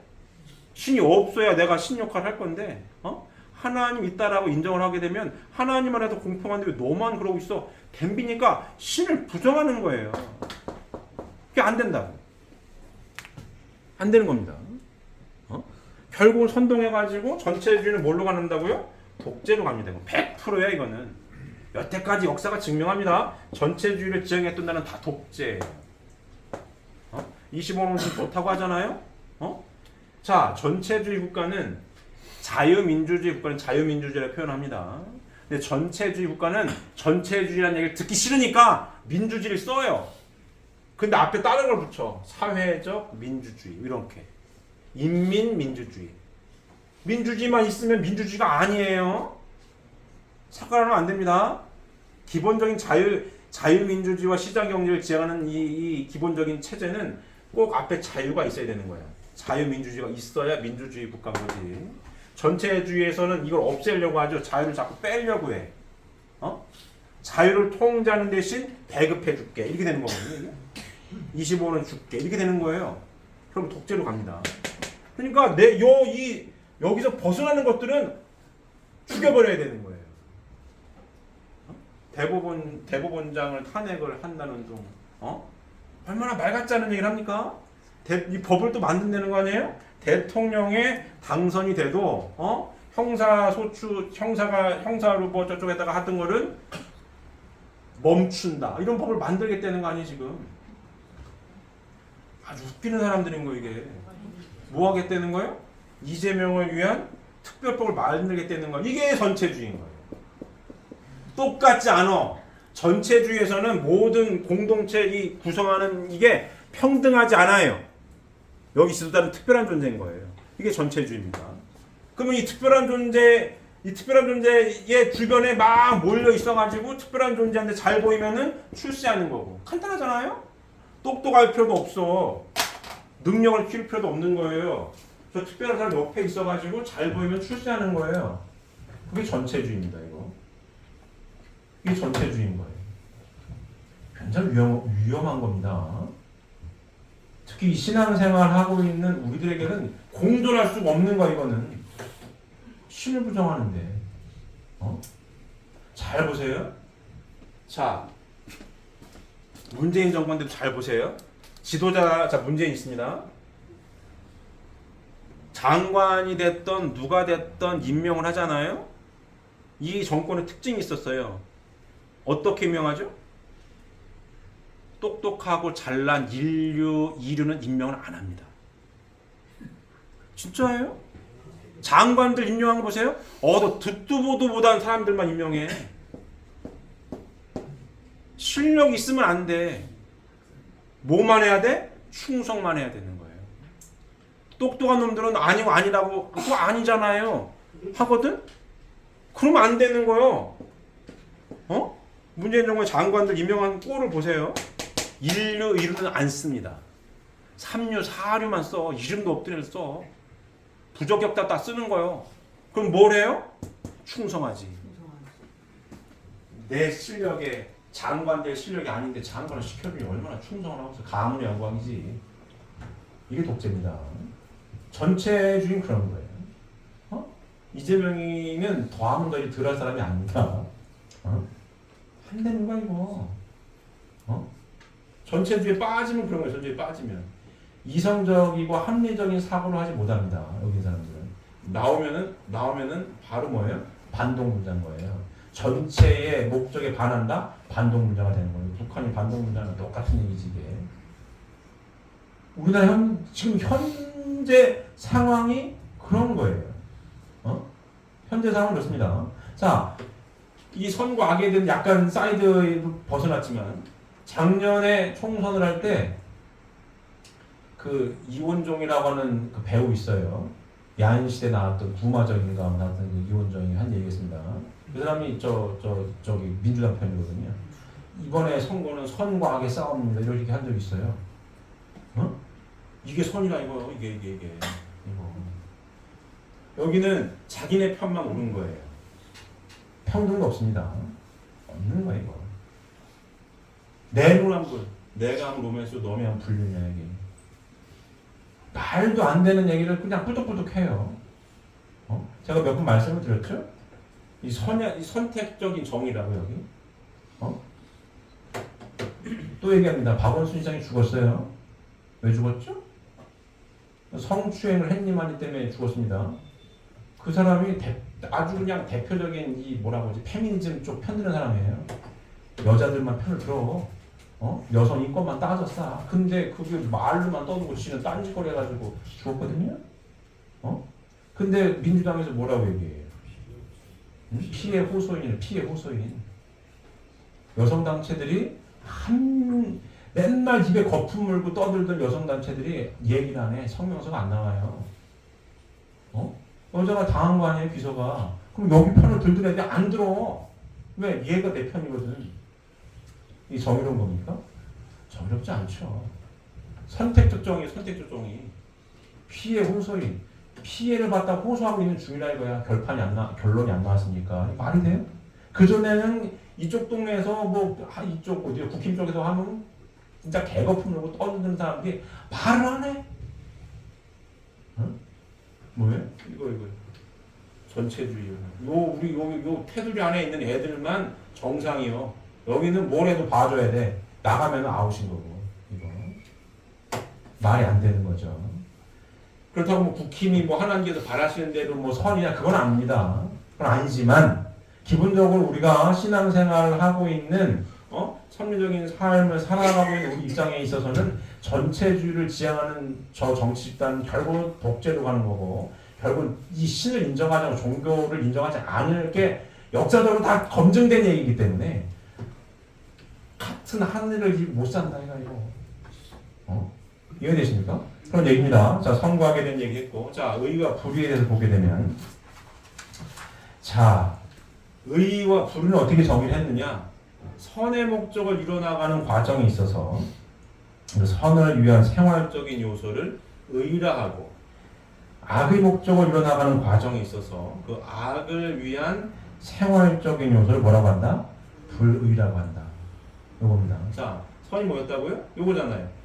신이 없어야 내가 신 역할을 할 건데 하나님 있다라고 인정을 하게 되면 하나님 안에서 공평한데 왜 너만 그러고 있어? 덤비니까 신을 부정하는 거예요. 그게 안 된다고. 안 되는 겁니다. 결국은 선동해가지고 전체주의는 뭘로 간다고요? 독재로 갑니다. 100%야 이거는. 여태까지 역사가 증명합니다. 전체주의를 지향했던 나라는 다 독재예요. 25년은 좋다고 하잖아요. 자, 전체주의 국가는 자유민주주의 국가는 자유민주주의라고 표현합니다. 근데 전체주의 국가는 전체주의라는 얘기를 듣기 싫으니까 민주주의를 써요. 근데 앞에 다른 걸 붙여. 사회적 민주주의 이렇게. 인민민주주의. 민주주의만 있으면 민주주의가 아니에요. 착각하면 안 됩니다. 기본적인 자유민주주의와 시장경제를 지향하는 이 기본적인 체제는 꼭 앞에 자유가 있어야 되는 거야. 자유민주주의가 있어야 민주주의 국가인 거지. 전체주의에서는 이걸 없애려고 하죠. 자유를 자꾸 빼려고 해. 자유를 통제하는 대신 배급해 줄게. 이렇게 되는 거거든요. 25는 줄게. 이렇게 되는 거예요. 그럼 독재로 갑니다. 그러니까 여기서 벗어나는 것들은 죽여버려야 되는 거예요. 대법원장을 탄핵을 한다는 둥, 얼마나 말 같지 않은 얘기를 합니까? 이 법을 또 만든다는 거 아니에요? 대통령에 당선이 돼도 형사로 뭐 저쪽에다가 하던 거를 멈춘다. 이런 법을 만들겠다는 거 아니에요 지금? 아주 웃기는 사람들인 거 이게. 뭐 하겠다는 거예요? 이재명을 위한 특별법을 만들겠다는 거. 이게 전체주의인 거예요. 똑같지 않아. 전체주의에서는 모든 공동체 구성하는 이게 평등하지 않아요. 여기 있어도 특별한 존재인 거예요. 이게 전체주의입니다. 그러면 이 특별한 존재의 주변에 막 몰려 있어가지고 특별한 존재한테 잘 보이면은 출세하는 거고. 간단하잖아요? 똑똑할 필요도 없어. 능력을 키울 필요도 없는 거예요. 저 특별한 사람 옆에 있어가지고 잘 보이면 출세하는 거예요. 그게 전체주의입니다, 이거. 이게 전체주의인 거예요. 굉장히 위험한 겁니다. 특히 이 신앙생활 하고 있는 우리들에게는 공존할 수가 없는 거야, 이거는. 신을 부정하는데. 잘 보세요. 자, 문재인 정부인데도 잘 보세요. 지도자, 문재인 있습니다. 장관이 됐던 누가 됐던 임명을 하잖아요. 이 정권의 특징이 있었어요. 어떻게 임명하죠? 똑똑하고 잘난 이류는 임명을 안 합니다. 진짜예요? 장관들 임명한 거 보세요. 너 듣도 보도 못한 사람들만 임명해. 실력 있으면 안 돼. 뭐만 해야 돼? 충성만 해야 되는 거예요. 똑똑한 놈들은 아니고 아니라고 그거 아니잖아요. 하거든? 그러면 안 되는 거예요. 문재인 정부의 장관들 임명한 꼴을 보세요. 이류는 안 씁니다. 3류, 4류만 써. 이름도 없던 애를 써. 부적격자 다 쓰는 거예요. 그럼 뭘 해요? 충성하지. 내 실력에 장관들 실력이 아닌데 장관을 시켜주니 얼마나 충성을 하고 있어. 가문의 영광이지. 이게 독재입니다. 전체주의는 그런 거예요. 이재명이는 더하면 더하기 덜할 사람이 아닙니다. 한대는 거야 이거. 전체주의에 빠지면 그런 거예요. 전체주의에 빠지면 이성적이고 합리적인 사고를 하지 못합니다. 여기 사람들은 나오면은 바로 뭐예요? 반동분자인 거예요. 전체의 목적에 반한다? 반동분자가 되는 거예요. 북한이 반동분자는 똑같은 얘기지 이게. 우리나라 지금 현재 상황이 그런 거예요. 현재 상황은 그렇습니다. 자, 이 선과 악에 대한 약간 사이드로 벗어났지만 작년에 총선을 할 때 그 이원종이라고 하는 그 배우 있어요. 야인시대 나왔던 구마적인가 나왔던 그 이원종이 한 얘기였습니다. 그 사람이 저기 민주당 편이거든요. 이번에 선거는 선과 악의 싸움입니다. 이렇게 한 적이 있어요. 이게 선이라 이거 이게 이거. 여기는 자기네 편만 오는 거예요. 평등도 없습니다. 없는 거예요 이거. 내로남불. 내가 하면 로맨스, 너이 하면 불륜이야 이게. 말도 안 되는 얘기를 그냥 꾸덕꾸덕 해요. 제가 몇 번 말씀을 드렸죠? 이 선택적인 정의라고 여기. 또 얘기합니다. 박원순 시장이 죽었어요. 왜 죽었죠? 성추행을 했니만이 때문에 죽었습니다. 그 사람이 아주 그냥 대표적인 이 뭐라고 하지 페미니즘 쪽 편드는 사람이에요. 여자들만 편을 들어. 여성 인권만 따졌어. 근데 그게 말로만 떠들고 지는 딴짓거리 해가지고 죽었거든요. 근데 민주당에서 뭐라고 얘기해요? 피해 호소인이래. 피해 호소인. 여성단체들이 맨날 입에 거품 물고 떠들던 여성단체들이 얘기를 안 해. 성명서가 안 나와요. 여자가 당한 거 아니에요, 비서가. 그럼 여기 편을 들더라 애들 안 들어. 왜? 얘가 내 편이거든. 이 정의로운 겁니까? 정의롭지 않죠. 선택적 정의, 선택적 정의. 피해 호소인. 피해를 받다 호소하고 있는 중이라 이거야. 결론이 안 나왔으니까. 말이 돼요? 그전에는 이쪽 동네에서 이쪽 어디요? 국힘 쪽에서 하면 진짜 개거품 물고 떠드는 사람들이 말을 안 해. 뭐예요? 이거. 전체주의. 우리 요 테두리 안에 있는 애들만 정상이요. 여기는 뭘 해도 봐줘야 돼. 나가면 아웃인 거고. 이거. 말이 안 되는 거죠. 그렇다고 국힘이 하나님께서 바라시는 대로 선이냐 그건 아닙니다. 그건 아니지만 기본적으로 우리가 신앙생활을 하고 있는 선리적인 삶을 살아가고 있는 우리 입장에 있어서는 전체주의를 지향하는 저 정치 집단은 결국 독재로 가는 거고 결국 이 신을 인정하지 않고 종교를 인정하지 않을 게 역사적으로 다 검증된 얘기이기 때문에 같은 하늘을 못 산다 이거. 이해되십니까? 그런 얘기입니다. 자, 선과학에 대한 얘기했고, 자, 의와 불의에 대해서 보게 되면, 자, 의와 불의는 어떻게 정의를 했느냐? 선의 목적을 이뤄나가는 과정에 있어서 그 선을 위한 생활적인 요소를 의라 하고, 악의 목적을 이뤄나가는 과정에 있어서 그 악을 위한 생활적인 요소를 뭐라고 한다? 불의라고 한다. 요겁니다. 자, 선이 뭐였다고요? 요거잖아요.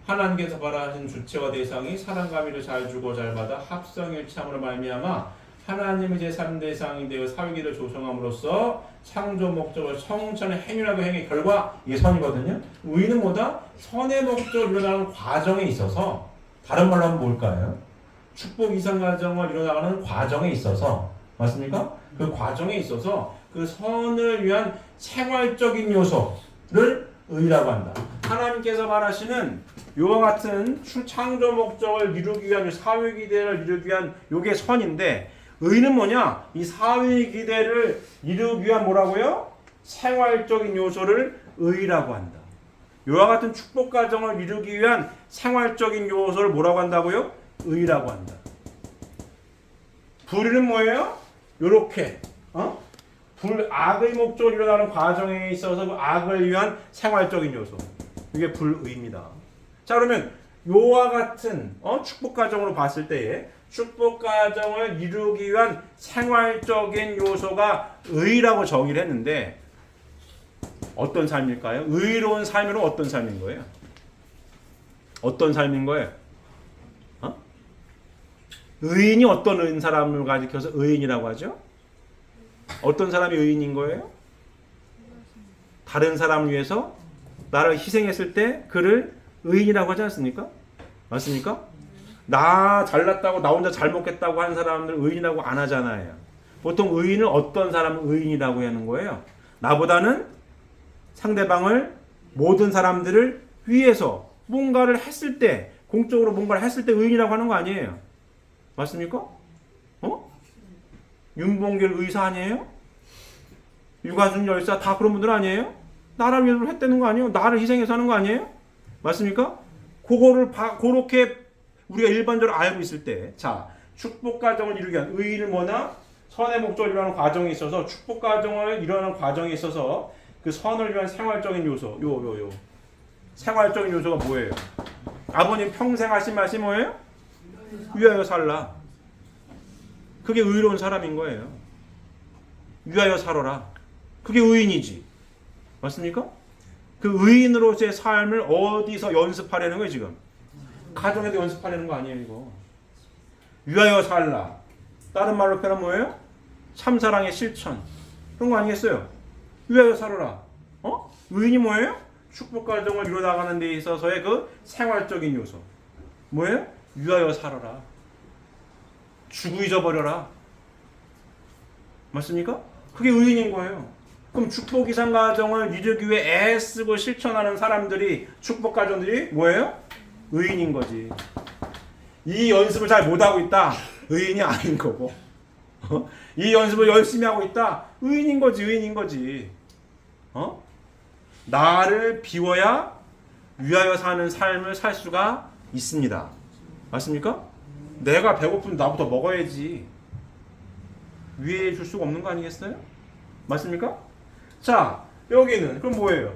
하나님께서 바라신 주체와 대상이 사랑과 미를 잘 주고 잘 받아 합성일치함으로 말미암아 하나님의 제3 대상이 되어 사회기를 조성함으로써 창조 목적을 성천의 행위라고 행의 결과 이게 선이거든요. 의는 뭐다? 선의 목적을 이뤄나가는 과정에 있어서 다른 말로 하면 뭘까요? 축복 이상 과정을 이뤄나가는 과정에 있어서 맞습니까? 그 과정에 있어서 그 선을 위한 생활적인 요소를 의라고 한다. 하나님께서 말하시는 이와 같은 창조 목적을 이루기 위한 사회 기대를 이루기 위한 요게 선인데 의는 뭐냐? 이 사회 기대를 이루기 위한 뭐라고요? 생활적인 요소를 의라고 한다. 이와 같은 축복 과정을 이루기 위한 생활적인 요소를 뭐라고 한다고요? 의라고 한다. 불의는 뭐예요? 요렇게 악의 목적을 이뤄나가는 과정에 있어서 그 악을 위한 생활적인 요소. 이게 불의입니다. 자, 그러면 요와 같은 축복 과정으로 봤을 때에 축복 과정을 이루기 위한 생활적인 요소가 의라고 정의를 했는데 어떤 삶일까요? 의로운 삶으로 어떤 삶인 거예요? 어떤 삶인 거예요? 의인이 어떤 사람을 가리켜서 의인이라고 하죠? 어떤 사람이 의인인 거예요? 다른 사람을 위해서 나를 희생했을 때 그를 의인이라고 하지 않습니까? 맞습니까? 나 잘났다고 나 혼자 잘 먹겠다고 하는 사람들 의인이라고 안 하잖아요. 보통 의인은 어떤 사람을 의인이라고 하는 거예요? 나보다는 상대방을 모든 사람들을 위해서 뭔가를 했을 때 공적으로 뭔가를 했을 때 의인이라고 하는 거 아니에요. 맞습니까? 윤봉길 의사 아니에요? 유관순 열사 다 그런 분들 아니에요? 나를 위해서 했다는 거 아니에요? 나를 희생해서 하는 거 아니에요? 맞습니까? 그렇게 우리가 일반적으로 알고 있을 때, 자, 축복 과정을 이루기 위한 의의를 뭐나? 선의 목적을 이루는 과정에 있어서 축복 과정을 이루는 과정에 있어서 그 선을 위한 생활적인 요소, 생활적인 요소가 뭐예요? 아버님 평생 하신 말씀이 뭐예요? 위하여 살라. 그게 의로운 사람인 거예요. 위하여 살아라. 그게 의인이지. 맞습니까? 그 의인으로서의 삶을 어디서 연습하려는 거예요, 지금? 가정에도 연습하려는 거 아니에요, 이거. 위하여 살라. 다른 말로 표현하면 뭐예요? 참사랑의 실천. 그런 거 아니겠어요? 위하여 살아라. 의인이 뭐예요? 축복 과정을 이뤄나가는 데 있어서의 그 생활적인 요소. 뭐예요? 위하여 살아라. 주고 잊어버려라. 맞습니까? 그게 의인인 거예요. 그럼 축복 이상 과정을 이루기 위해 애쓰고 실천하는 사람들이, 축복 과정들이 뭐예요? 의인인 거지. 이 연습을 잘 못하고 있다. 의인이 아닌 거고. 이 연습을 열심히 하고 있다. 의인인 거지. 의인인 거지. 나를 비워야 위하여 사는 삶을 살 수가 있습니다. 맞습니까? 내가 배고프면 나부터 먹어야지. 위해 줄 수가 없는 거 아니겠어요? 맞습니까? 자, 여기는 그럼 뭐예요?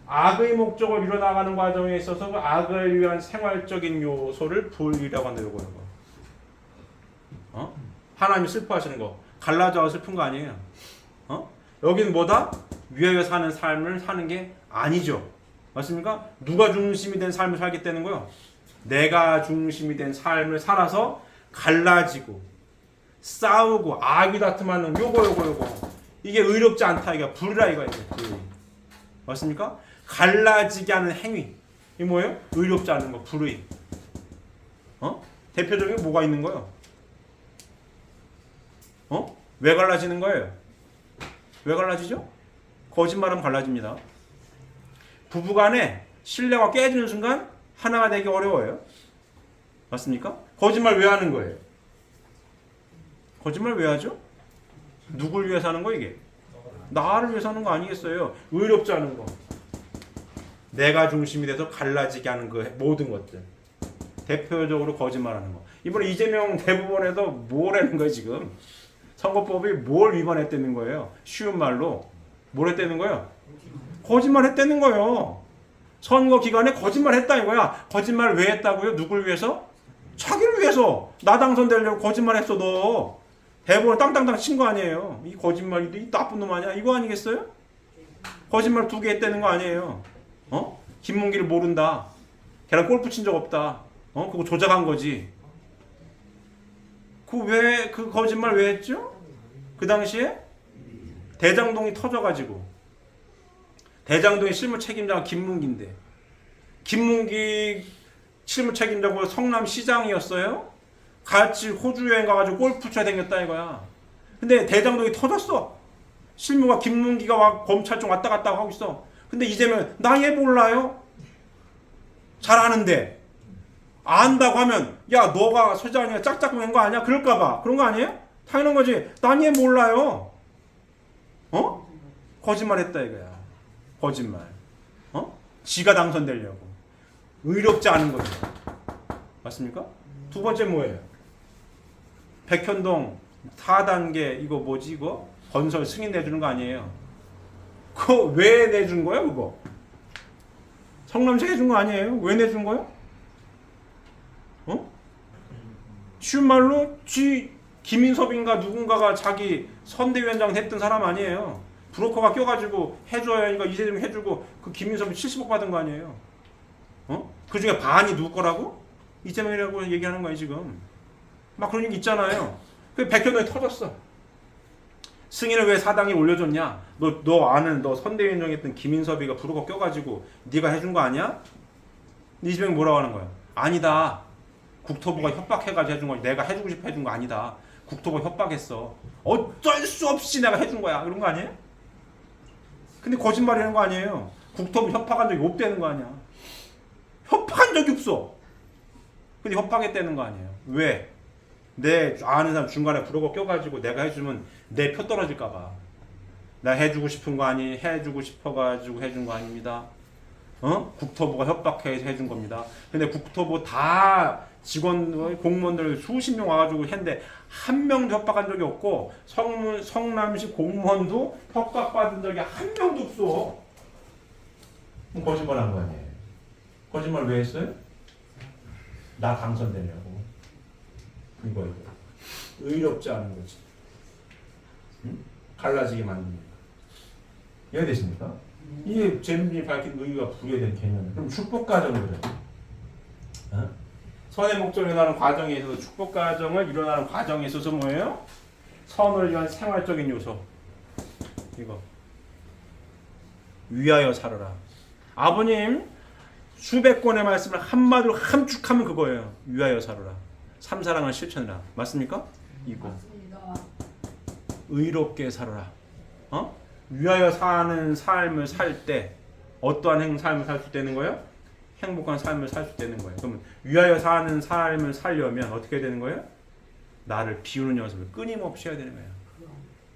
악의 목적을 이뤄나가는 과정에 있어서 그 악을 위한 생활적인 요소를 불이라고 한다. 요거. 하나님이 슬퍼하시는 거. 갈라져서 슬픈 거 아니에요. 여기는 뭐다? 위하여 사는 삶을 사는 게 아니죠. 맞습니까? 누가 중심이 된 삶을 살겠다는 거요? 내가 중심이 된 삶을 살아서 갈라지고 싸우고 악이 다툼하는 요거 이게 의롭지 않다. 이게 불이라 이거예요. 불. 맞습니까? 갈라지게 하는 행위. 이게 뭐예요? 의롭지 않은 거. 불의. 대표적인 게 뭐가 있는 거예요? 왜 갈라지는 거예요? 왜 갈라지죠? 거짓말하면 갈라집니다. 부부간에 신뢰가 깨지는 순간 하나가 되기 어려워요. 맞습니까? 거짓말 왜 하는 거예요? 거짓말 왜 하죠? 누굴 위해서 하는 거 이게? 나를 위해서 하는 거 아니겠어요? 의롭지 않은 거. 내가 중심이 돼서 갈라지게 하는 그 모든 것들. 대표적으로 거짓말하는 거. 이번에 이재명 대법원에도 뭘 하는 거예요 지금? 선거법이 뭘 위반했다는 거예요? 쉬운 말로 뭘 했다는 거예요? 거짓말 했다는 거예요. 선거 기간에 거짓말 했다 이거야. 거짓말 왜 했다고요? 누굴 위해서? 자기를 위해서. 나 당선되려고 거짓말 했어 너. 대법원 땅땅땅 친 거 아니에요. 이 거짓말이 이 나쁜 놈 아니야? 이거 아니겠어요? 거짓말 2개 했다는 거 아니에요. 김문기를 모른다. 걔랑 골프 친 적 없다. 그거 조작한 거지. 그 거짓말 왜 했죠? 그 당시에 대장동이 터져가지고 대장동의 실무 책임자가 김문기인데 김문기 실무 책임자고 성남시장이었어요. 같이 호주 여행 가가지고 골프 쳐야 생겼다 이거야. 근데 대장동이 터졌어. 실무가 김문기가 검찰청 왔다 갔다 하고 있어. 근데 이재명 나 얘 몰라요? 잘 아는데 안다고 하면 야 너가 서장이가 짝짝맨 거 아니야? 그럴까봐 그런 거 아니에요? 당연한 거지. 난 얘 몰라요. 거짓말했다 이거야. 거짓말. 지가 당선되려고. 의롭지 않은 거죠. 맞습니까? 두 번째 뭐예요? 백현동 4단계 이거 뭐지 이거? 건설 승인 내주는 거 아니에요? 그거 왜 내준 거야 그거? 성남시 해준 거 아니에요? 왜 내준 거야? 쉬운 말로 김인섭인가 누군가가 자기 선대위원장 했던 사람 아니에요. 브로커가 껴가지고 해줘야 하니까 이재명 해주고 그 김인섭이 70억 받은 거 아니에요. 그 중에 반이 누구 거라고? 이재명이라고 얘기하는 거예요 지금. 막 그런 얘기 있잖아요. 그 백현동이 터졌어. 승인을 왜 사당에 올려줬냐? 너 아는 너 선대위원장 했던 김인섭이가 브로커 껴가지고 네가 해준 거 아니야? 이재명이 뭐라고 하는 거야? 아니다. 국토부가 협박해가지고 해준 거야. 내가 해주고 싶어 해준 거 아니다. 국토부가 협박했어. 어쩔 수 없이 내가 해준 거야. 이런 거 아니에요? 근데 거짓말이라는 거 아니에요. 국토부 협박한 적이 없다는 거 아니야. 협박한 적이 없어. 근데 협박했다는 거 아니에요. 왜? 내 아는 사람 중간에 브로커 껴가지고 내가 해주면 내 표 떨어질까봐. 나 해주고 싶은 거 아니? 해주고 싶어가지고 해준 거 아닙니다. 국토부가 협박해서 해준 겁니다. 근데 국토부 다 직원, 공무원들 수십 명 와가지고 했는데 한 명도 협박한 적이 없고 성남시 공무원도 협박받은 적이 한 명도 없어. 그럼 거짓말한 거 아니에요? 거짓말 왜 했어요? 나 당선되냐고. 이거 의롭지 않은 거지. 갈라지게 만드는 거. 이해되십니까? 이게 재능이 밝힌 의의가 불이된 개념이에요. 그럼 축복 과정을 선의 목적을 일어나는 과정에 있어서 축복 과정을 일어나는 과정에 있어서 뭐예요? 선을 위한 생활적인 요소. 이거 위하여 살아라. 아버님 수백 권의 말씀을 한마디로 함축하면 그거예요. 위하여 살아라. 삼사랑을 실천해라. 맞습니까? 이거. 맞습니다. 의롭게 살아라. 위하여 사는 삶을 살 때 어떠한 삶을 살 수 있다는 거예요? 행복한 삶을 살 수 있다는 거예요. 그러면 위하여 사는 삶을 살려면 어떻게 되는 거예요? 나를 비우는 연습을 끊임없이 해야 되는 거예요.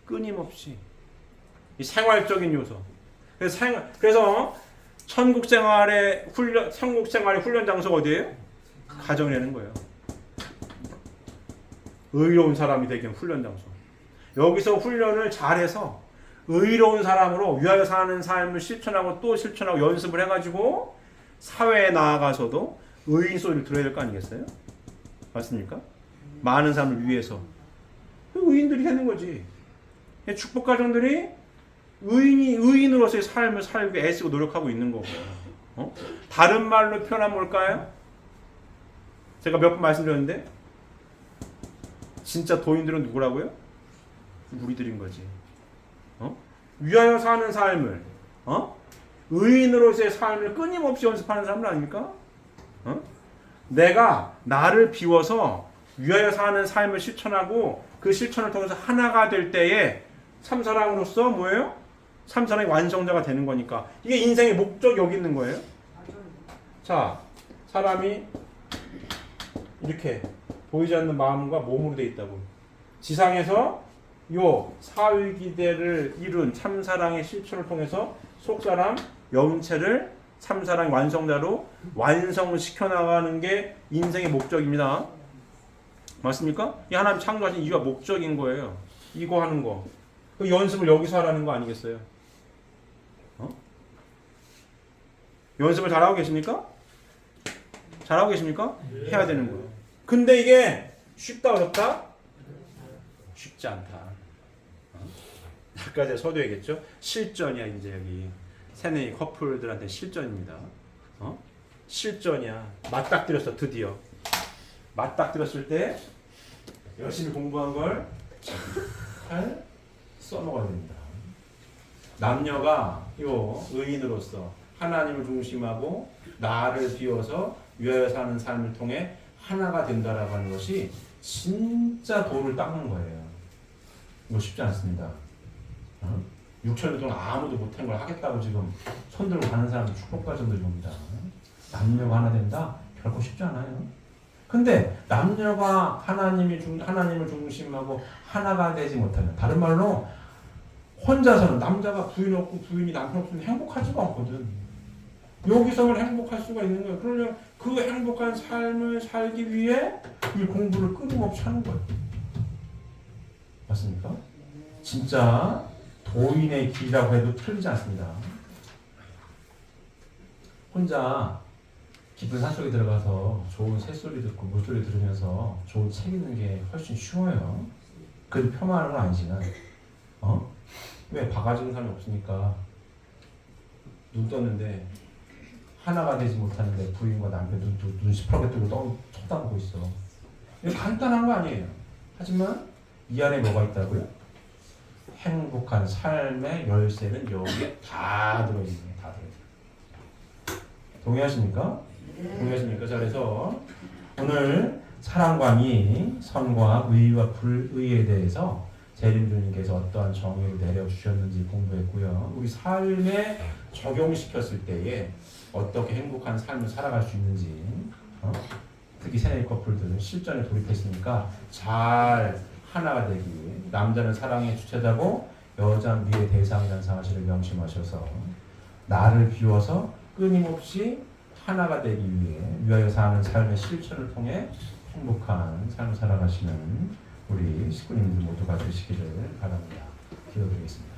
끊임없이. 이 생활적인 요소. 그래서 천국 생활의 훈련 장소가 어디예요? 가정이라는 거예요. 의로운 사람이 되기 위한 훈련 장소. 여기서 훈련을 잘해서 의로운 사람으로 위하여 사는 삶을 실천하고 또 실천하고 연습을 해가지고 사회에 나아가서도 의인 소리를 들어야 될 거 아니겠어요? 맞습니까? 많은 사람을 위해서 의인들이 되는 거지. 축복 가정들이 의인으로서의 삶을 살기 애쓰고 노력하고 있는 거고. 다른 말로 표현하면 뭘까요? 제가 몇 번 말씀드렸는데 진짜 도인들은 누구라고요? 우리들인 거지. 위하여 사는 삶을 의인으로서의 삶을 끊임없이 연습하는 사람들 아닙니까? 내가 나를 비워서 위하여 사는 삶을 실천하고 그 실천을 통해서 하나가 될 때에 참사랑으로서 뭐예요? 참사랑의 완성자가 되는 거니까 이게 인생의 목적이 여기 있는 거예요. 자, 사람이 이렇게 보이지 않는 마음과 몸으로 되어 있다고. 지상에서 요 사위기대를 이룬 참사랑의 실천을 통해서 속사람 영체를 참사랑의 완성자로 완성시켜 나가는 게 인생의 목적입니다. 맞습니까? 이 하나님 창조하신 이유가 목적인 거예요. 이거 하는 거. 그 연습을 여기서 하라는 거 아니겠어요? 연습을 잘하고 계십니까? 잘하고 계십니까? 해야 되는 거예요. 근데 이게 쉽다 어렵다? 쉽지 않다. 아까 제가 서두 얘기했죠? 실전이야 이제 여기 새내기 커플들한테 실전입니다. 실전이야. 맞닥뜨렸어 드디어. 맞닥뜨렸을 때 열심히 공부한 걸 잘 써먹어야 됩니다. 남녀가 요 의인으로서 하나님을 중심하고 나를 비워서 위하여 사는 삶을 통해 하나가 된다라고 하는 것이 진짜 돌을 닦는 거예요. 이거 쉽지 않습니다. 6천년 동안 아무도 못한 걸 하겠다고 지금 손들고 가는 사람도 축복가정들이 옵니다. 남녀가 하나 된다? 결코 쉽지 않아요. 근데 남녀가 하나님을 중심하고 하나가 되지 못하면, 다른 말로 혼자서는 남자가 부인 없고 부인이 남편 없으면 행복하지가 않거든. 여기서는 행복할 수가 있는 거예요. 그러면 그 행복한 삶을 살기 위해 이 공부를 끊임없이 하는 거예요. 맞습니까? 진짜 도인의 길이라고 해도 틀리지 않습니다. 혼자 깊은 산속에 들어가서 좋은 새소리 듣고 물소리 들으면서 좋은 책 읽는 게 훨씬 쉬워요. 그래도 폄하하는 건 아니지만 왜 바가지 사람이 없으니까 눈 떴는데 하나가 되지 못하는데 부인과 남편 눈 시퍼렇게 뜨고 쳐다보고 있어. 이거 간단한 거 아니에요. 하지만 이 안에 뭐가 있다고요? 행복한 삶의 열쇠는 여기에 다 들어있는 거예요. 다 들어있는. 동의하십니까? 동의하십니까? 자, 그래서 오늘 사랑과 미, 선과 의와 불의에 대해서 재림주님께서 어떠한 정의를 내려주셨는지 공부했고요. 우리 삶에 적용시켰을 때에 어떻게 행복한 삶을 살아갈 수 있는지, 특히 새내기 커플들은 실전에 돌입했으니까 잘 하나가 되기 위해 남자는 사랑의 주체자고 여자는 미의 대상이라는 사실을 명심하셔서 나를 비워서 끊임없이 하나가 되기 위해 위하여 사는 삶의 실천을 통해 행복한 삶을 살아가시는 우리 식구님들 모두가 되시기를 바랍니다. 기도드리겠습니다.